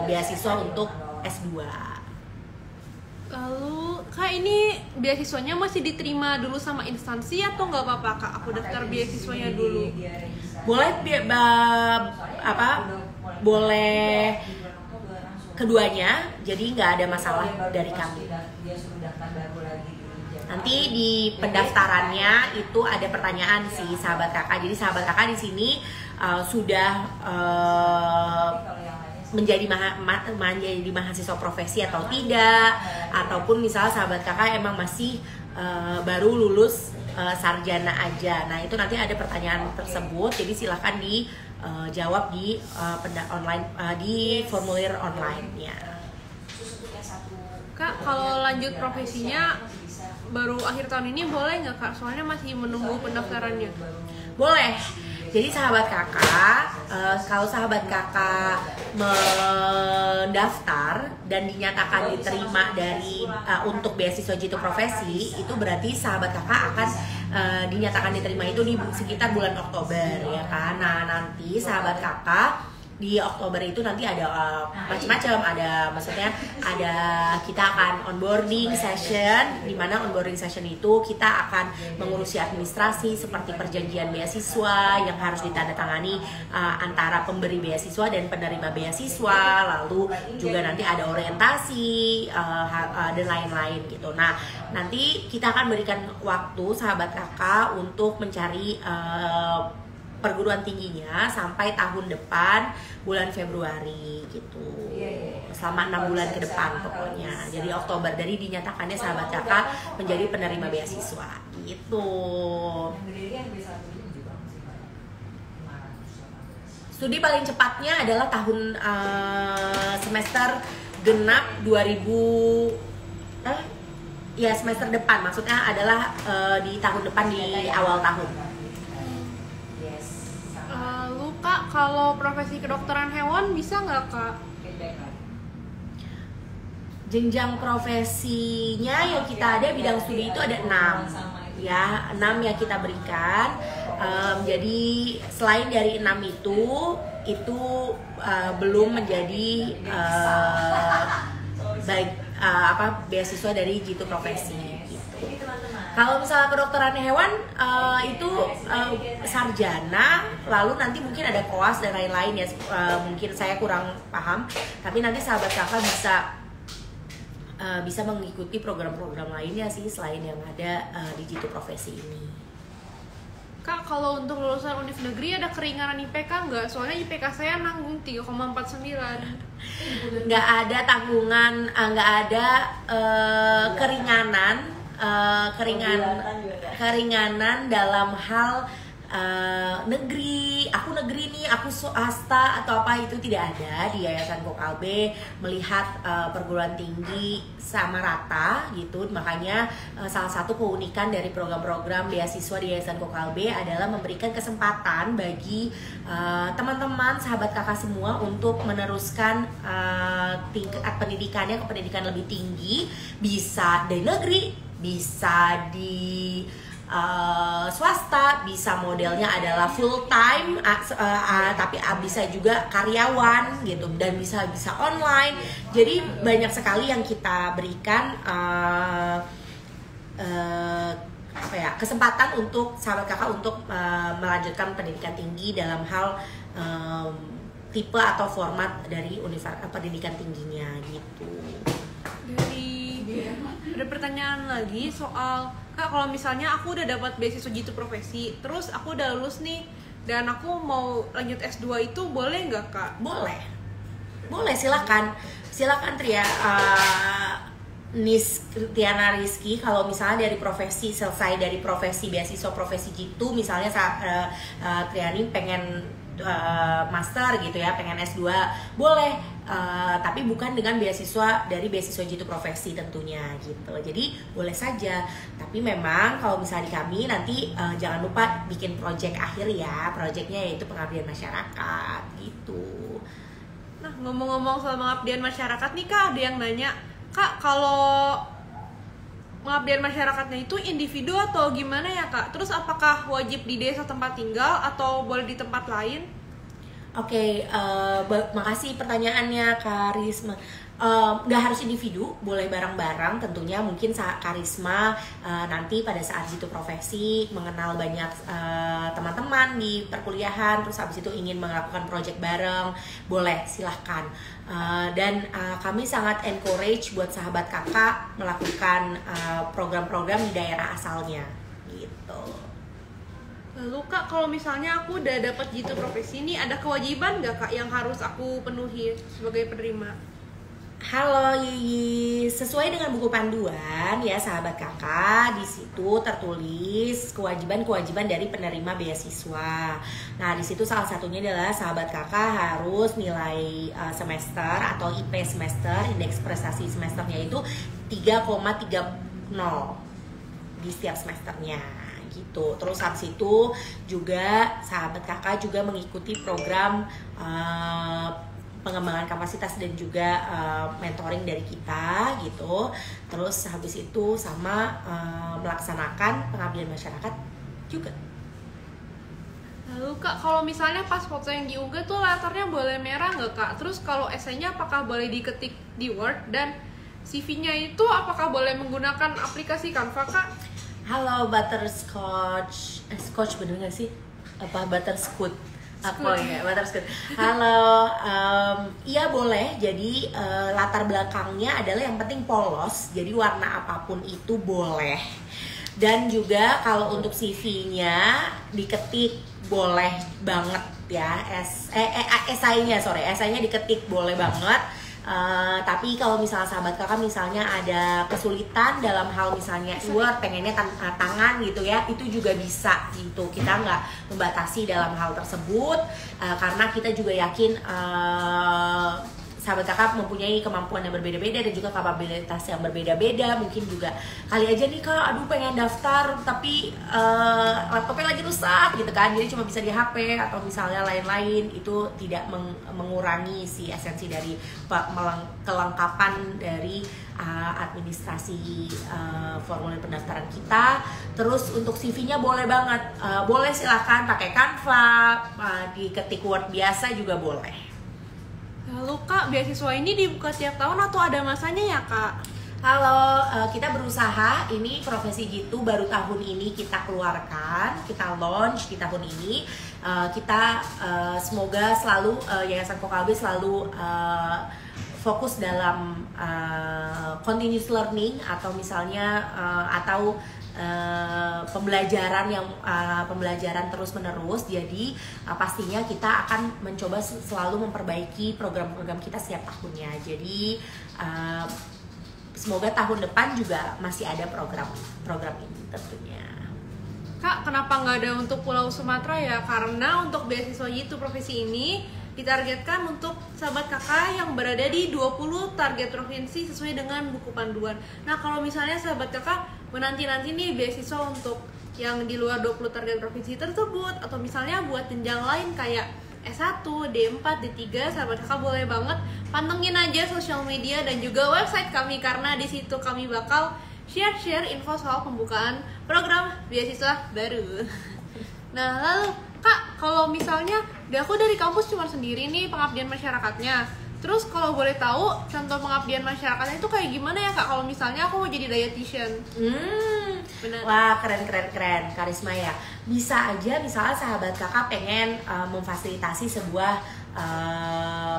beasiswa untuk S2. Lalu Kak, ini beasiswanya masih diterima dulu sama instansi atau nggak apa-apa Kak? Aku daftar beasiswanya dulu. Boleh boleh keduanya, jadi nggak ada masalah dari kami. Nanti di pendaftarannya itu ada pertanyaan sih sahabat kakak. Jadi sahabat kakak di sini sudah menjadi mahasiswa profesi atau tidak, ataupun misalnya sahabat kakak emang masih baru lulus sarjana aja. Nah itu nanti ada pertanyaan tersebut, jadi silahkan dijawab di online di formulir online-nya. Kak, kalau lanjut profesinya baru akhir tahun ini boleh nggak Kak? Soalnya masih menunggu pendaftarannya. Boleh. Jadi sahabat kakak, kalau sahabat kakak mendaftar dan dinyatakan diterima untuk beasiswa Jitu Profesi, itu berarti sahabat kakak akan dinyatakan diterima itu di sekitar bulan Oktober, ya kan? Nah nanti sahabat kakak di Oktober itu nanti ada macam-macam, maksudnya kita akan onboarding session, di mana onboarding session itu kita akan mengurusi administrasi seperti perjanjian beasiswa yang harus ditandatangani antara pemberi beasiswa dan penerima beasiswa, lalu juga nanti ada orientasi dan lain-lain gitu. Nah nanti kita akan berikan waktu sahabat kakak untuk mencari perguruan tingginya sampai tahun depan bulan Februari gitu, selama 6 bulan ke depan pokoknya. Jadi Oktober dari dinyatakannya sahabat kakak menjadi penerima beasiswa gitu. Studi paling cepatnya adalah tahun semester genap 2000 semester depan, maksudnya adalah di tahun depan, di awal tahun. Kak, kalau profesi kedokteran hewan bisa nggak Kak? Jenjang profesinya yang kita ada bidang studi itu ada 6 ya, 6 yang kita berikan. Jadi selain dari 6 itu belum menjadi beasiswa dari Jitu Profesi. Kalau misalnya kedokteran hewan itu sarjana, lalu nanti mungkin ada koas dan lain-lain ya, mungkin saya kurang paham, tapi nanti sahabat kakak bisa mengikuti program-program lainnya sih selain yang ada di Jitu Profesi ini. Kak, kalau untuk lulusan univ negeri ada keringanan IPK nggak? Soalnya IPK saya nanggung 3,49. Nggak ada tanggungan, nggak ada keringanan dalam hal negeri, aku negeri nih, aku swasta atau apa, itu tidak ada. Di Yayasan Kokalbe melihat perguruan tinggi sama rata gitu. Makanya salah satu keunikan dari program-program beasiswa di Yayasan Kokalbe adalah memberikan kesempatan bagi teman-teman sahabat kakak semua untuk meneruskan tingkat pendidikannya ke pendidikan lebih tinggi, bisa dari negeri, bisa di swasta, bisa modelnya adalah full time, tapi bisa juga karyawan gitu, dan bisa online. Jadi banyak sekali yang kita berikan kesempatan untuk sahabat kakak untuk melanjutkan pendidikan tinggi dalam hal tipe atau format dari pendidikan tingginya gitu. Ada pertanyaan lagi soal, Kak, kalau misalnya aku udah dapat beasiswa Jitu Profesi, terus aku udah lulus nih dan aku mau lanjut S2 itu boleh nggak Kak? Boleh, silakan Tria. Tiana Rizky, kalau misalnya dari profesi, selesai dari profesi beasiswa profesi Jitu, misalnya Triani pengen master gitu ya, pengen S2, boleh. Tapi bukan dengan beasiswa dari beasiswa Jitu Profesi tentunya gitu. Jadi boleh saja. Tapi memang kalau misalnya di kami nanti jangan lupa bikin project akhir ya. Projectnya yaitu pengabdian masyarakat gitu. Nah, ngomong-ngomong soal pengabdian masyarakat nih Kak, ada yang nanya, Kak, kalau pengabdian masyarakatnya itu individu atau gimana ya Kak? Terus apakah wajib di desa tempat tinggal atau boleh di tempat lain? Oke, makasih pertanyaannya Kak Risma. Nggak harus individu, boleh bareng-bareng tentunya. Mungkin Karisma nanti pada saat Jitu Profesi mengenal banyak teman-teman di perkuliahan, terus habis itu ingin melakukan project bareng, boleh, silahkan. Dan kami sangat encourage buat sahabat kakak melakukan program-program di daerah asalnya gitu. Lalu Kak, kalau misalnya aku udah dapat jitu profesi ini, ada kewajiban nggak Kak yang harus aku penuhi sebagai penerima? Halo Yiyi, sesuai dengan buku panduan ya sahabat kakak, di situ tertulis kewajiban-kewajiban dari penerima beasiswa. Nah di situ salah satunya adalah sahabat kakak harus nilai semester atau IP semester, indeks prestasi semesternya itu 3,30 di setiap semesternya gitu. Terus habis itu juga sahabat kakak juga mengikuti program pengembangan kapasitas dan juga mentoring dari kita gitu. Terus habis itu sama melaksanakan pengabdian masyarakat juga. Lalu Kak, kalau misalnya pas foto yang diunggah tuh latarnya boleh merah nggak Kak? Terus kalau esainya apakah boleh diketik di Word, dan CV-nya itu apakah boleh menggunakan aplikasi Canva Kak? Halo Butterscotch, Scotch bener nggak sih? Apa Butterscotch? Apa ya, Butterscotch. Halo, iya boleh. Jadi latar belakangnya adalah yang penting polos. Jadi warna apapun itu boleh. Dan juga kalau untuk CV-nya diketik boleh banget ya. Esainya diketik boleh banget. Tapi kalau misalnya sahabat kakak misalnya ada kesulitan dalam hal misalnya Word pengennya tangan gitu ya, itu juga bisa gitu. Kita nggak membatasi dalam hal tersebut karena kita juga yakin sahabat kakak mempunyai kemampuan yang berbeda-beda dan juga kapabilitas yang berbeda-beda. Mungkin juga kali aja nih Kak, aduh pengen daftar tapi laptopnya lagi rusak gitu kan, jadi cuma bisa di HP atau misalnya lain-lain. Itu tidak mengurangi si esensi dari kelengkapan dari administrasi formulir pendaftaran kita. Terus untuk CV-nya boleh banget, boleh silahkan pakai Canva, diketik Word biasa juga boleh. Lalu Kak, beasiswa ini dibuka tiap tahun atau ada masanya ya Kak? Halo, kita berusaha, ini profesi gitu baru tahun ini kita keluarkan, kita launch di tahun ini. Kita semoga selalu Yayasan Kokab selalu fokus dalam continuous learning atau misalnya pembelajaran terus menerus. Jadi pastinya kita akan mencoba selalu memperbaiki program-program kita setiap tahunnya. Jadi semoga tahun depan juga masih ada program ini tentunya. Kak, kenapa nggak ada untuk Pulau Sumatera ya? Karena untuk beasiswa jitu profesi ini ditargetkan untuk sahabat kakak yang berada di 20 target provinsi sesuai dengan buku panduan. Nah kalau misalnya sahabat kakak menanti-nanti nih beasiswa untuk yang di luar 20 target provinsi tersebut, atau misalnya buat jenjang lain kayak S1, D4, D3, sahabat kakak boleh banget pantengin aja sosial media dan juga website kami, karena di situ kami bakal share info soal pembukaan program beasiswa baru. Nah lalu Kak, kalau misalnya aku dari kampus cuma sendiri nih pengabdian masyarakatnya, terus kalau boleh tahu contoh pengabdian masyarakatnya itu kayak gimana ya Kak, kalau misalnya aku mau jadi dietitian? Benar. Wah keren Karisma ya. Bisa aja misalnya sahabat kakak pengen memfasilitasi sebuah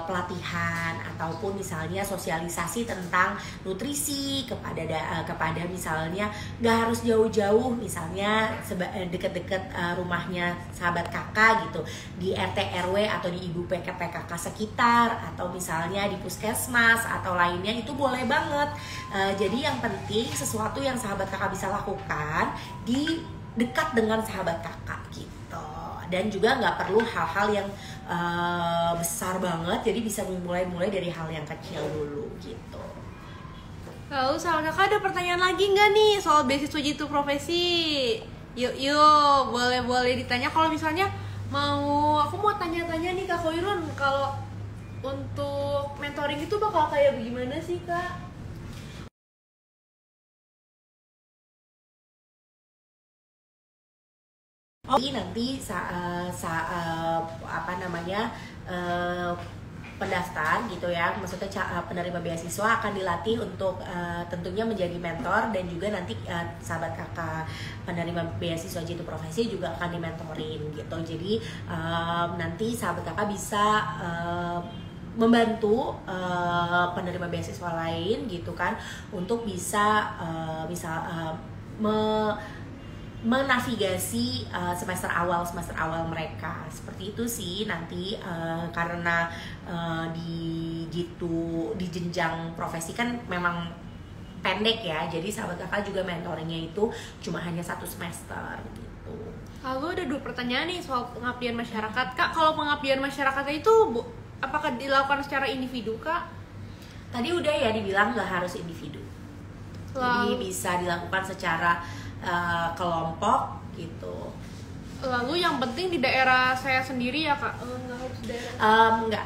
pelatihan ataupun misalnya sosialisasi tentang nutrisi kepada misalnya nggak harus jauh-jauh, misalnya deket-deket rumahnya sahabat kakak gitu, di RT RW atau di ibu PKK sekitar, atau misalnya di puskesmas atau lainnya, itu boleh banget. Jadi yang penting sesuatu yang sahabat kakak bisa lakukan di dekat dengan sahabat kakak gitu, dan juga nggak perlu hal-hal yang besar banget, jadi bisa mulai dari hal yang kecil dulu gitu. Lalu sahabat kakak ada pertanyaan lagi nggak nih soal beasiswa jitu profesi? Yuk boleh ditanya. Kalau misalnya aku mau tanya-tanya nih Kak Khoirun, kalau untuk mentoring itu bakal kayak bagaimana sih Kak? Nanti pendaftar gitu ya, maksudnya penerima beasiswa akan dilatih untuk tentunya menjadi mentor, dan juga nanti sahabat kakak penerima beasiswa jitu profesi juga akan dimentorin gitu. Jadi nanti sahabat kakak bisa membantu penerima beasiswa lain gitu kan, untuk bisa menavigasi semester awal mereka. Seperti itu sih nanti, karena di jenjang profesi kan memang pendek ya, jadi sahabat kakak juga mentoringnya itu cuma hanya 1 semester gitu. Lalu ada 2 pertanyaan nih soal pengabdian masyarakat. Kak, kalau pengabdian masyarakat itu apakah dilakukan secara individu, Kak? Tadi udah ya dibilang nggak harus individu. Jadi bisa dilakukan secara kelompok gitu. Lalu yang penting di daerah saya sendiri ya, Kak? Nggak harus daerah. Enggak,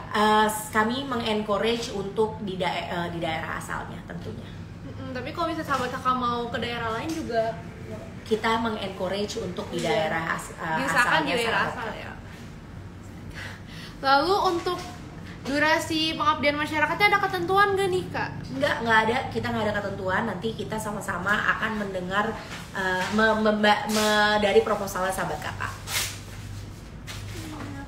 kami mengencourage untuk di daerah asalnya tentunya. Tapi kalau misalnya sahabat kakak mau ke daerah lain juga kita mengencourage untuk di daerah diusahakan di daerah asal ya. Lalu untuk durasi pengabdian masyarakatnya ada ketentuan gak nih, Kak? Nggak ada, kita nggak ada ketentuan. Nanti kita sama-sama akan mendengar dari proposalnya sahabat kakak.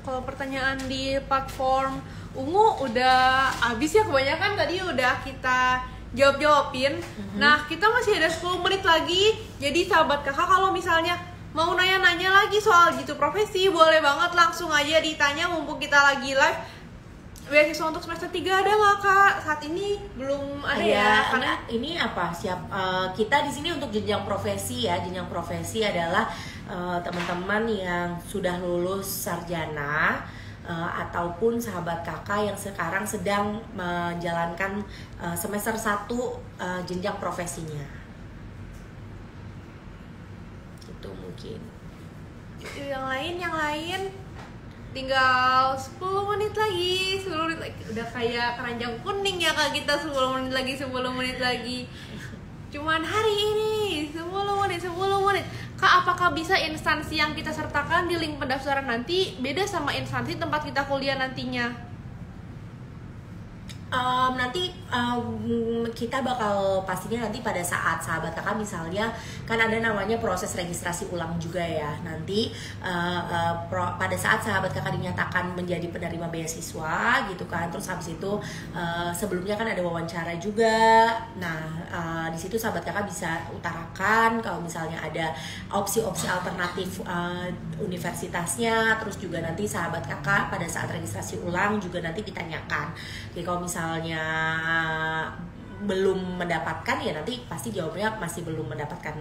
Kalau pertanyaan di platform Ungu udah habis ya, kebanyakan tadi udah kita jawabin. Nah, kita masih ada 10 menit lagi. Jadi sahabat kakak kalau misalnya mau nanya-nanya lagi soal gitu profesi, boleh banget langsung aja ditanya mumpung kita lagi live. Beasiswa untuk semester 3 ada nggak, Kak? Saat ini belum ada ya. Karena ini apa? Kita di sini untuk jenjang profesi ya. Jenjang profesi adalah teman-teman yang sudah lulus sarjana, ataupun sahabat kakak yang sekarang sedang menjalankan semester 1 jenjang profesinya. Itu mungkin. Yang lain tinggal 10 menit lagi. Udah kayak keranjang kuning ya, Kak, kita 10 menit lagi. Cuman hari ini 10 menit. Kak, apakah bisa instansi yang kita sertakan di link pendaftaran nanti beda sama instansi tempat kita kuliah nantinya? Nanti kita bakal pastinya nanti pada saat sahabat kakak misalnya kan ada namanya proses registrasi ulang juga ya. Nanti pada saat sahabat kakak dinyatakan menjadi penerima beasiswa gitu kan, terus habis itu sebelumnya kan ada wawancara juga. Nah, di situ sahabat kakak bisa utarakan kalau misalnya ada opsi-opsi alternatif universitasnya. Terus juga nanti sahabat kakak pada saat registrasi ulang juga nanti ditanyakan. Jadi kalau misalnya belum mendapatkan ya nanti pasti jawabnya masih belum mendapatkan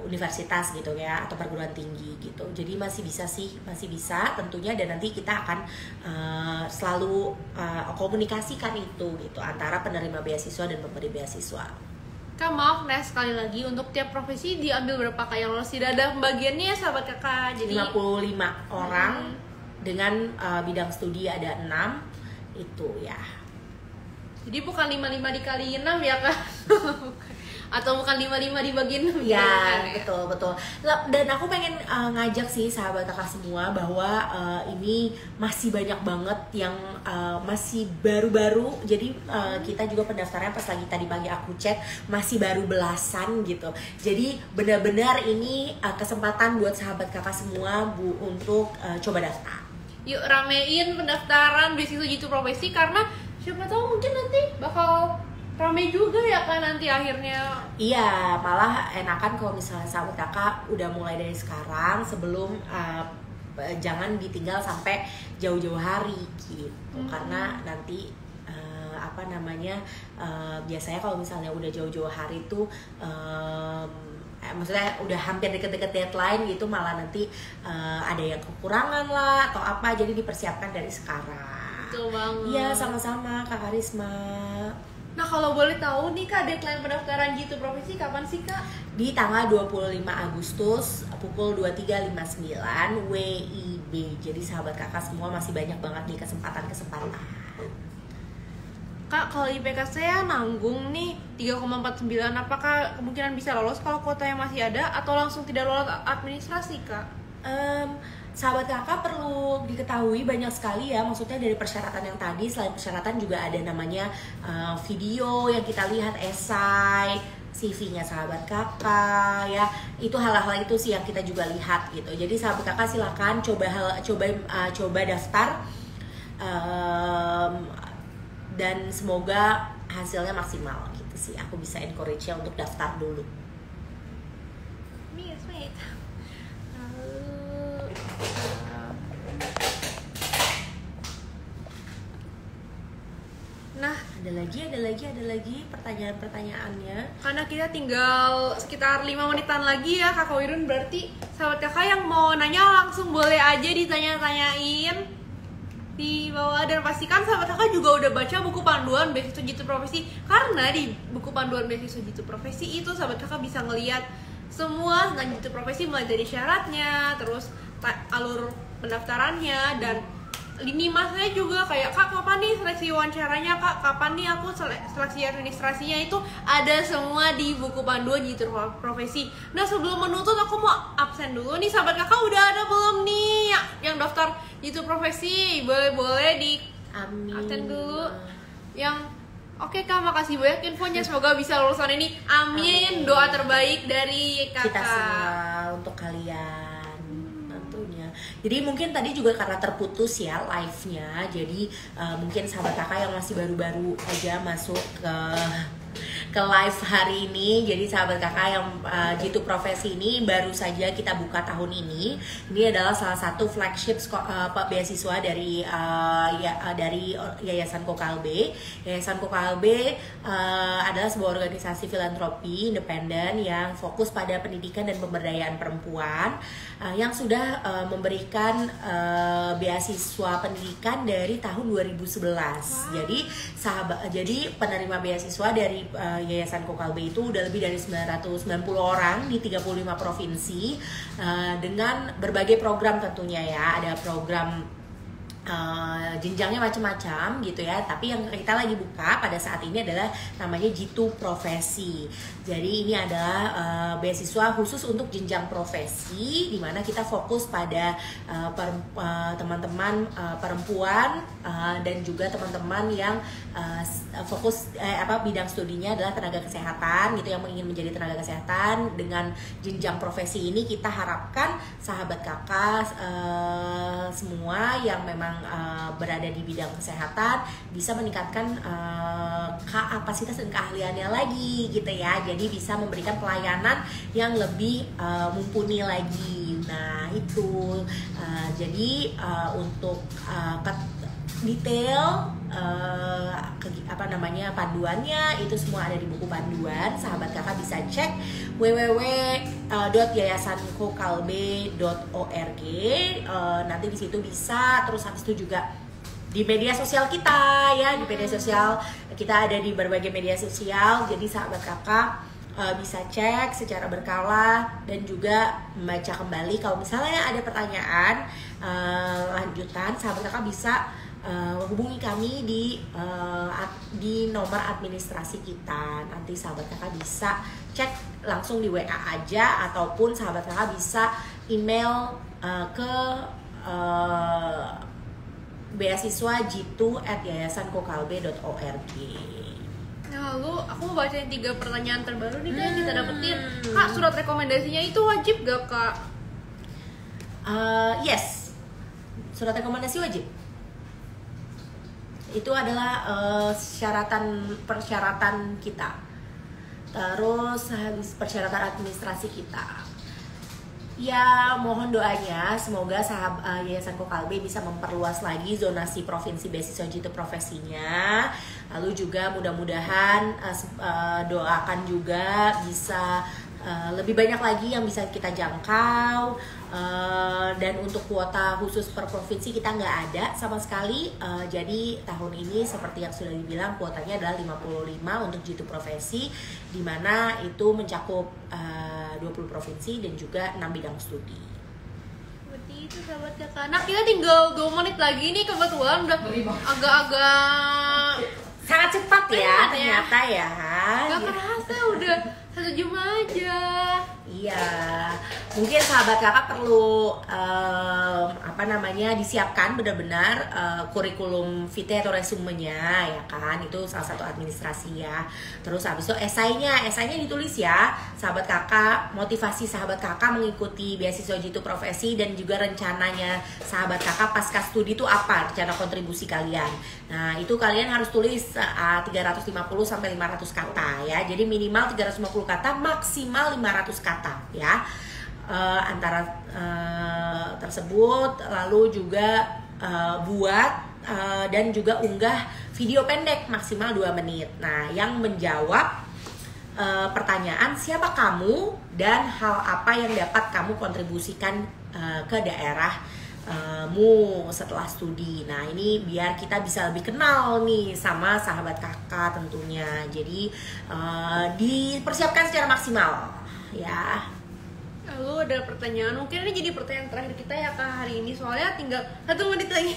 universitas gitu ya atau perguruan tinggi gitu. Jadi masih bisa tentunya, dan nanti kita akan selalu komunikasikan itu gitu antara penerima beasiswa dan pemberi beasiswa. Kak, maaf nih sekali lagi, untuk tiap profesi diambil berapa, Kak, yang lolos? Tidak ada pembagiannya ya sahabat kakak. Jadi 55 orang dengan bidang studi ada 6 itu ya. Jadi bukan 55 dikali 6 ya, Kak? Atau bukan 55 dibagi 6 ya? Betul. Dan aku pengen ngajak sih sahabat kakak semua bahwa ini masih banyak banget yang masih baru-baru. Jadi kita juga pendaftarannya pas lagi tadi pagi aku cek masih baru belasan gitu. Jadi benar-benar ini kesempatan buat sahabat kakak semua untuk coba daftar. Yuk ramein pendaftaran beasiswa jitu profesi, karena siapa tahu mungkin nanti bakal rame juga ya kan nanti akhirnya. Iya, malah enakan kalau misalnya sahabat kakak udah mulai dari sekarang sebelum jangan ditinggal sampai jauh-jauh hari gitu. Karena nanti biasanya kalau misalnya udah jauh-jauh hari itu maksudnya udah hampir deket-deket deadline gitu, malah nanti ada yang kekurangan lah atau apa, jadi dipersiapkan dari sekarang. Betul banget. Iya, sama-sama Kak Karisma. Nah, kalau boleh tahu nih Kak, deadline pendaftaran jitu profesi kapan sih, Kak? Di tanggal 25 Agustus pukul 23.59 WIB. Jadi sahabat kakak semua masih banyak banget nih kesempatan-kesempatan. Kak, kalau IPK saya nanggung nih 3,49, apakah kemungkinan bisa lolos kalau kuotanya masih ada atau langsung tidak lolos administrasi, Kak? Sahabat kakak perlu diketahui banyak sekali ya, maksudnya dari persyaratan yang tadi, selain persyaratan juga ada namanya video yang kita lihat, esai, CV-nya sahabat kakak ya, itu hal-hal itu sih yang kita juga lihat gitu. Jadi sahabat kakak silakan coba daftar, dan semoga hasilnya maksimal gitu sih. Aku bisa encourage-nya untuk daftar dulu. Sweet. Nah, ada lagi pertanyaan-pertanyaannya. karena kita tinggal sekitar 5 menitan lagi ya Kakak Wirun, berarti sahabat kakak yang mau nanya langsung boleh aja ditanya-tanyain di bawah, dan pastikan sahabat kakak juga udah baca buku panduan beasiswa jitu profesi, karena di buku panduan beasiswa jitu profesi itu sahabat kakak bisa ngelihat semua tentang jitu profesi, mulai dari syaratnya, terus alur pendaftarannya, dan lini masanya juga kayak Kak kapan nih seleksi wawancaranya, Kak kapan nih aku seleksi administrasinya, itu ada semua di buku panduan jitu profesi. Nah sebelum menuntut aku mau absen dulu nih, sahabat kakak udah ada belum nih yang daftar jitu profesi? Boleh di absen dulu yang oke Kak, makasih banyak infonya, semoga bisa lulusan ini, amin. Doa terbaik dari kakak kita semua untuk kalian. Jadi mungkin tadi juga karena terputus ya live-nya, jadi mungkin sahabat kakak yang masih baru-baru aja masuk ke live hari ini. Jadi sahabat kakak yang jitu profesi ini baru saja kita buka tahun ini. Ini adalah salah satu flagship beasiswa dari Yayasan Kokalbe. Yayasan Kokalbe adalah sebuah organisasi filantropi independen yang fokus pada pendidikan dan pemberdayaan perempuan, yang sudah memberikan beasiswa pendidikan dari tahun 2011. Wow. Jadi penerima beasiswa dari Yayasan Kokalbe itu udah lebih dari 990 orang di 35 provinsi, dengan berbagai program tentunya ya. Ada program jenjangnya macam-macam gitu ya, tapi yang kita lagi buka pada saat ini adalah namanya jitu profesi. Jadi ini adalah beasiswa khusus untuk jenjang profesi, di mana kita fokus pada teman-teman perempuan dan juga teman-teman yang fokus bidang studinya adalah tenaga kesehatan gitu, yang ingin menjadi tenaga kesehatan. Dengan jenjang profesi ini kita harapkan sahabat kakak semua yang memang berada di bidang kesehatan bisa meningkatkan kapasitas dan keahliannya lagi gitu ya. Jadi bisa memberikan pelayanan yang lebih mumpuni lagi. Nah itu jadi untuk detail panduannya itu semua ada di buku panduan. Sahabat kakak bisa cek www.yayasankokalbe.org. Nanti di situ bisa, terus habis itu juga di media sosial kita ya, di media sosial kita ada di berbagai media sosial. Jadi sahabat kakak bisa cek secara berkala dan juga membaca kembali. Kalau misalnya ada pertanyaan lanjutan, sahabat kakak bisa hubungi kami di nomor administrasi kita. Nanti sahabat kakak bisa cek langsung di WA aja, ataupun sahabat kakak bisa email ke beasiswajitu@yayasankokalbe.org. Nah, lalu aku mau bacain 3 pertanyaan terbaru nih Kak, yang kita dapetin. Kak, surat rekomendasinya itu wajib gak Kak? Yes, surat rekomendasi wajib. Itu adalah persyaratan kita. Terus persyaratan administrasi kita. Ya, mohon doanya semoga Yayasan Kokalbe bisa memperluas lagi zonasi provinsi beasiswa jitu profesinya. Lalu juga mudah-mudahan doakan juga bisa lebih banyak lagi yang bisa kita jangkau. Dan untuk kuota khusus per provinsi kita nggak ada sama sekali. Jadi tahun ini seperti yang sudah dibilang, kuotanya adalah 55 untuk jitu profesi, dimana itu mencakup 20 provinsi dan juga 6 bidang studi. Seperti itu sahabat kakak. Nah kita tinggal 2 menit lagi nih, kebetulan udah agak-agak sangat cepat ya ternyata ya. Gak kerasa udah 1 jam aja. Iya. Mungkin sahabat kakak perlu disiapkan benar-benar kurikulum vitae atau resumenya ya kan, itu salah satu administrasi ya. Terus habis itu esainya ditulis ya sahabat kakak, motivasi sahabat kakak mengikuti beasiswa Jitu Profesi dan juga rencananya sahabat kakak pasca studi itu apa, rencana kontribusi kalian. Nah itu kalian harus tulis 350 sampai 500 kata ya, jadi minimal 350 kata, maksimal 500 kata ya. Antara tersebut, lalu juga buat dan juga unggah video pendek maksimal 2 menit. Nah, yang menjawab pertanyaan siapa kamu dan hal apa yang dapat kamu kontribusikan ke daerahmu setelah studi. Nah, ini biar kita bisa lebih kenal nih sama sahabat kakak tentunya. Jadi dipersiapkan secara maksimal ya. Lalu ada pertanyaan, mungkin ini jadi pertanyaan terakhir kita ya Kak hari ini, soalnya tinggal 1 menit lagi.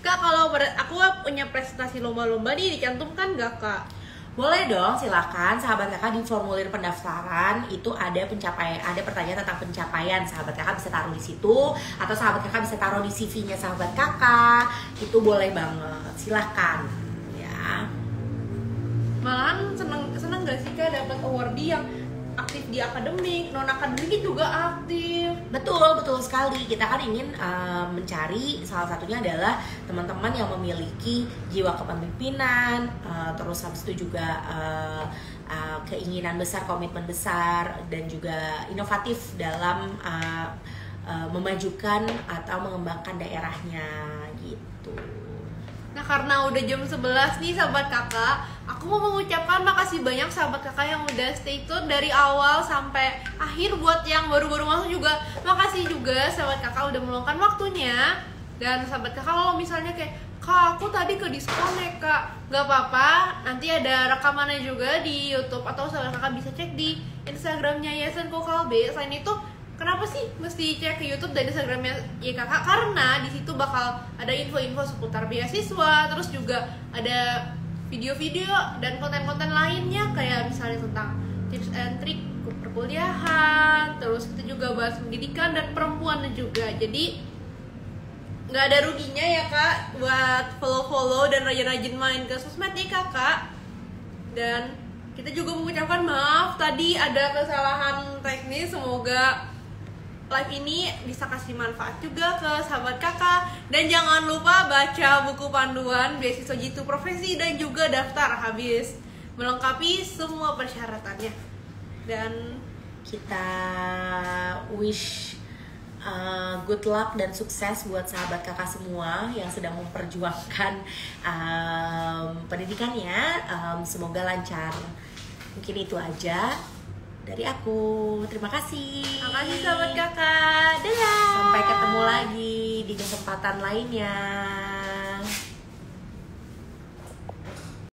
Kak, kalau aku punya presentasi lomba-lomba nih, dicantumkan gak Kak? Boleh dong, silakan sahabat kakak di formulir pendaftaran itu ada pertanyaan tentang pencapaian. Sahabat kakak bisa taruh di situ, atau sahabat kakak bisa taruh di CV-nya sahabat kakak. Itu boleh banget, silahkan ya. Malahan seneng gak sih Kak dapat awardee yang aktif di akademik, non akademik juga aktif. Betul sekali. Kita kan ingin mencari, salah satunya adalah teman-teman yang memiliki jiwa kepemimpinan, terus habis itu juga keinginan besar, komitmen besar, dan juga inovatif dalam memajukan atau mengembangkan daerahnya gitu. Nah karena udah jam 11 nih sahabat kakak, aku mau mengucapkan makasih banyak sahabat kakak yang udah stay tune dari awal sampai akhir. Buat yang baru-baru masuk juga, makasih juga sahabat kakak udah meluangkan waktunya. Dan sahabat kakak kalau misalnya kayak, Kak aku tadi ke disconnect Kak, gak apa-apa, nanti ada rekamannya juga di YouTube, atau sahabat kakak bisa cek di Instagramnya Yayasan Kokalbe. Selain itu, kenapa sih mesti cek ke YouTube dan Instagramnya YKK? Karena di situ bakal ada info-info seputar beasiswa, terus juga ada video-video dan konten-konten lainnya kayak misalnya tentang tips and trik perkuliahan, terus kita juga bahas pendidikan dan perempuan juga. Jadi nggak ada ruginya ya Kak buat follow-follow dan rajin-rajin main ke sosmed nih Kakak. Dan kita juga mengucapkan maaf tadi ada kesalahan teknis, semoga live ini bisa kasih manfaat juga ke sahabat kakak. Dan jangan lupa baca buku panduan beasiswa Jitu Profesi dan juga daftar habis melengkapi semua persyaratannya. Dan kita wish good luck dan sukses buat sahabat kakak semua yang sedang memperjuangkan pendidikannya. Semoga lancar. Mungkin itu aja dari aku. Terima kasih. Terima kasih sahabat kakak. Dadah. Sampai ketemu lagi di kesempatan lainnya.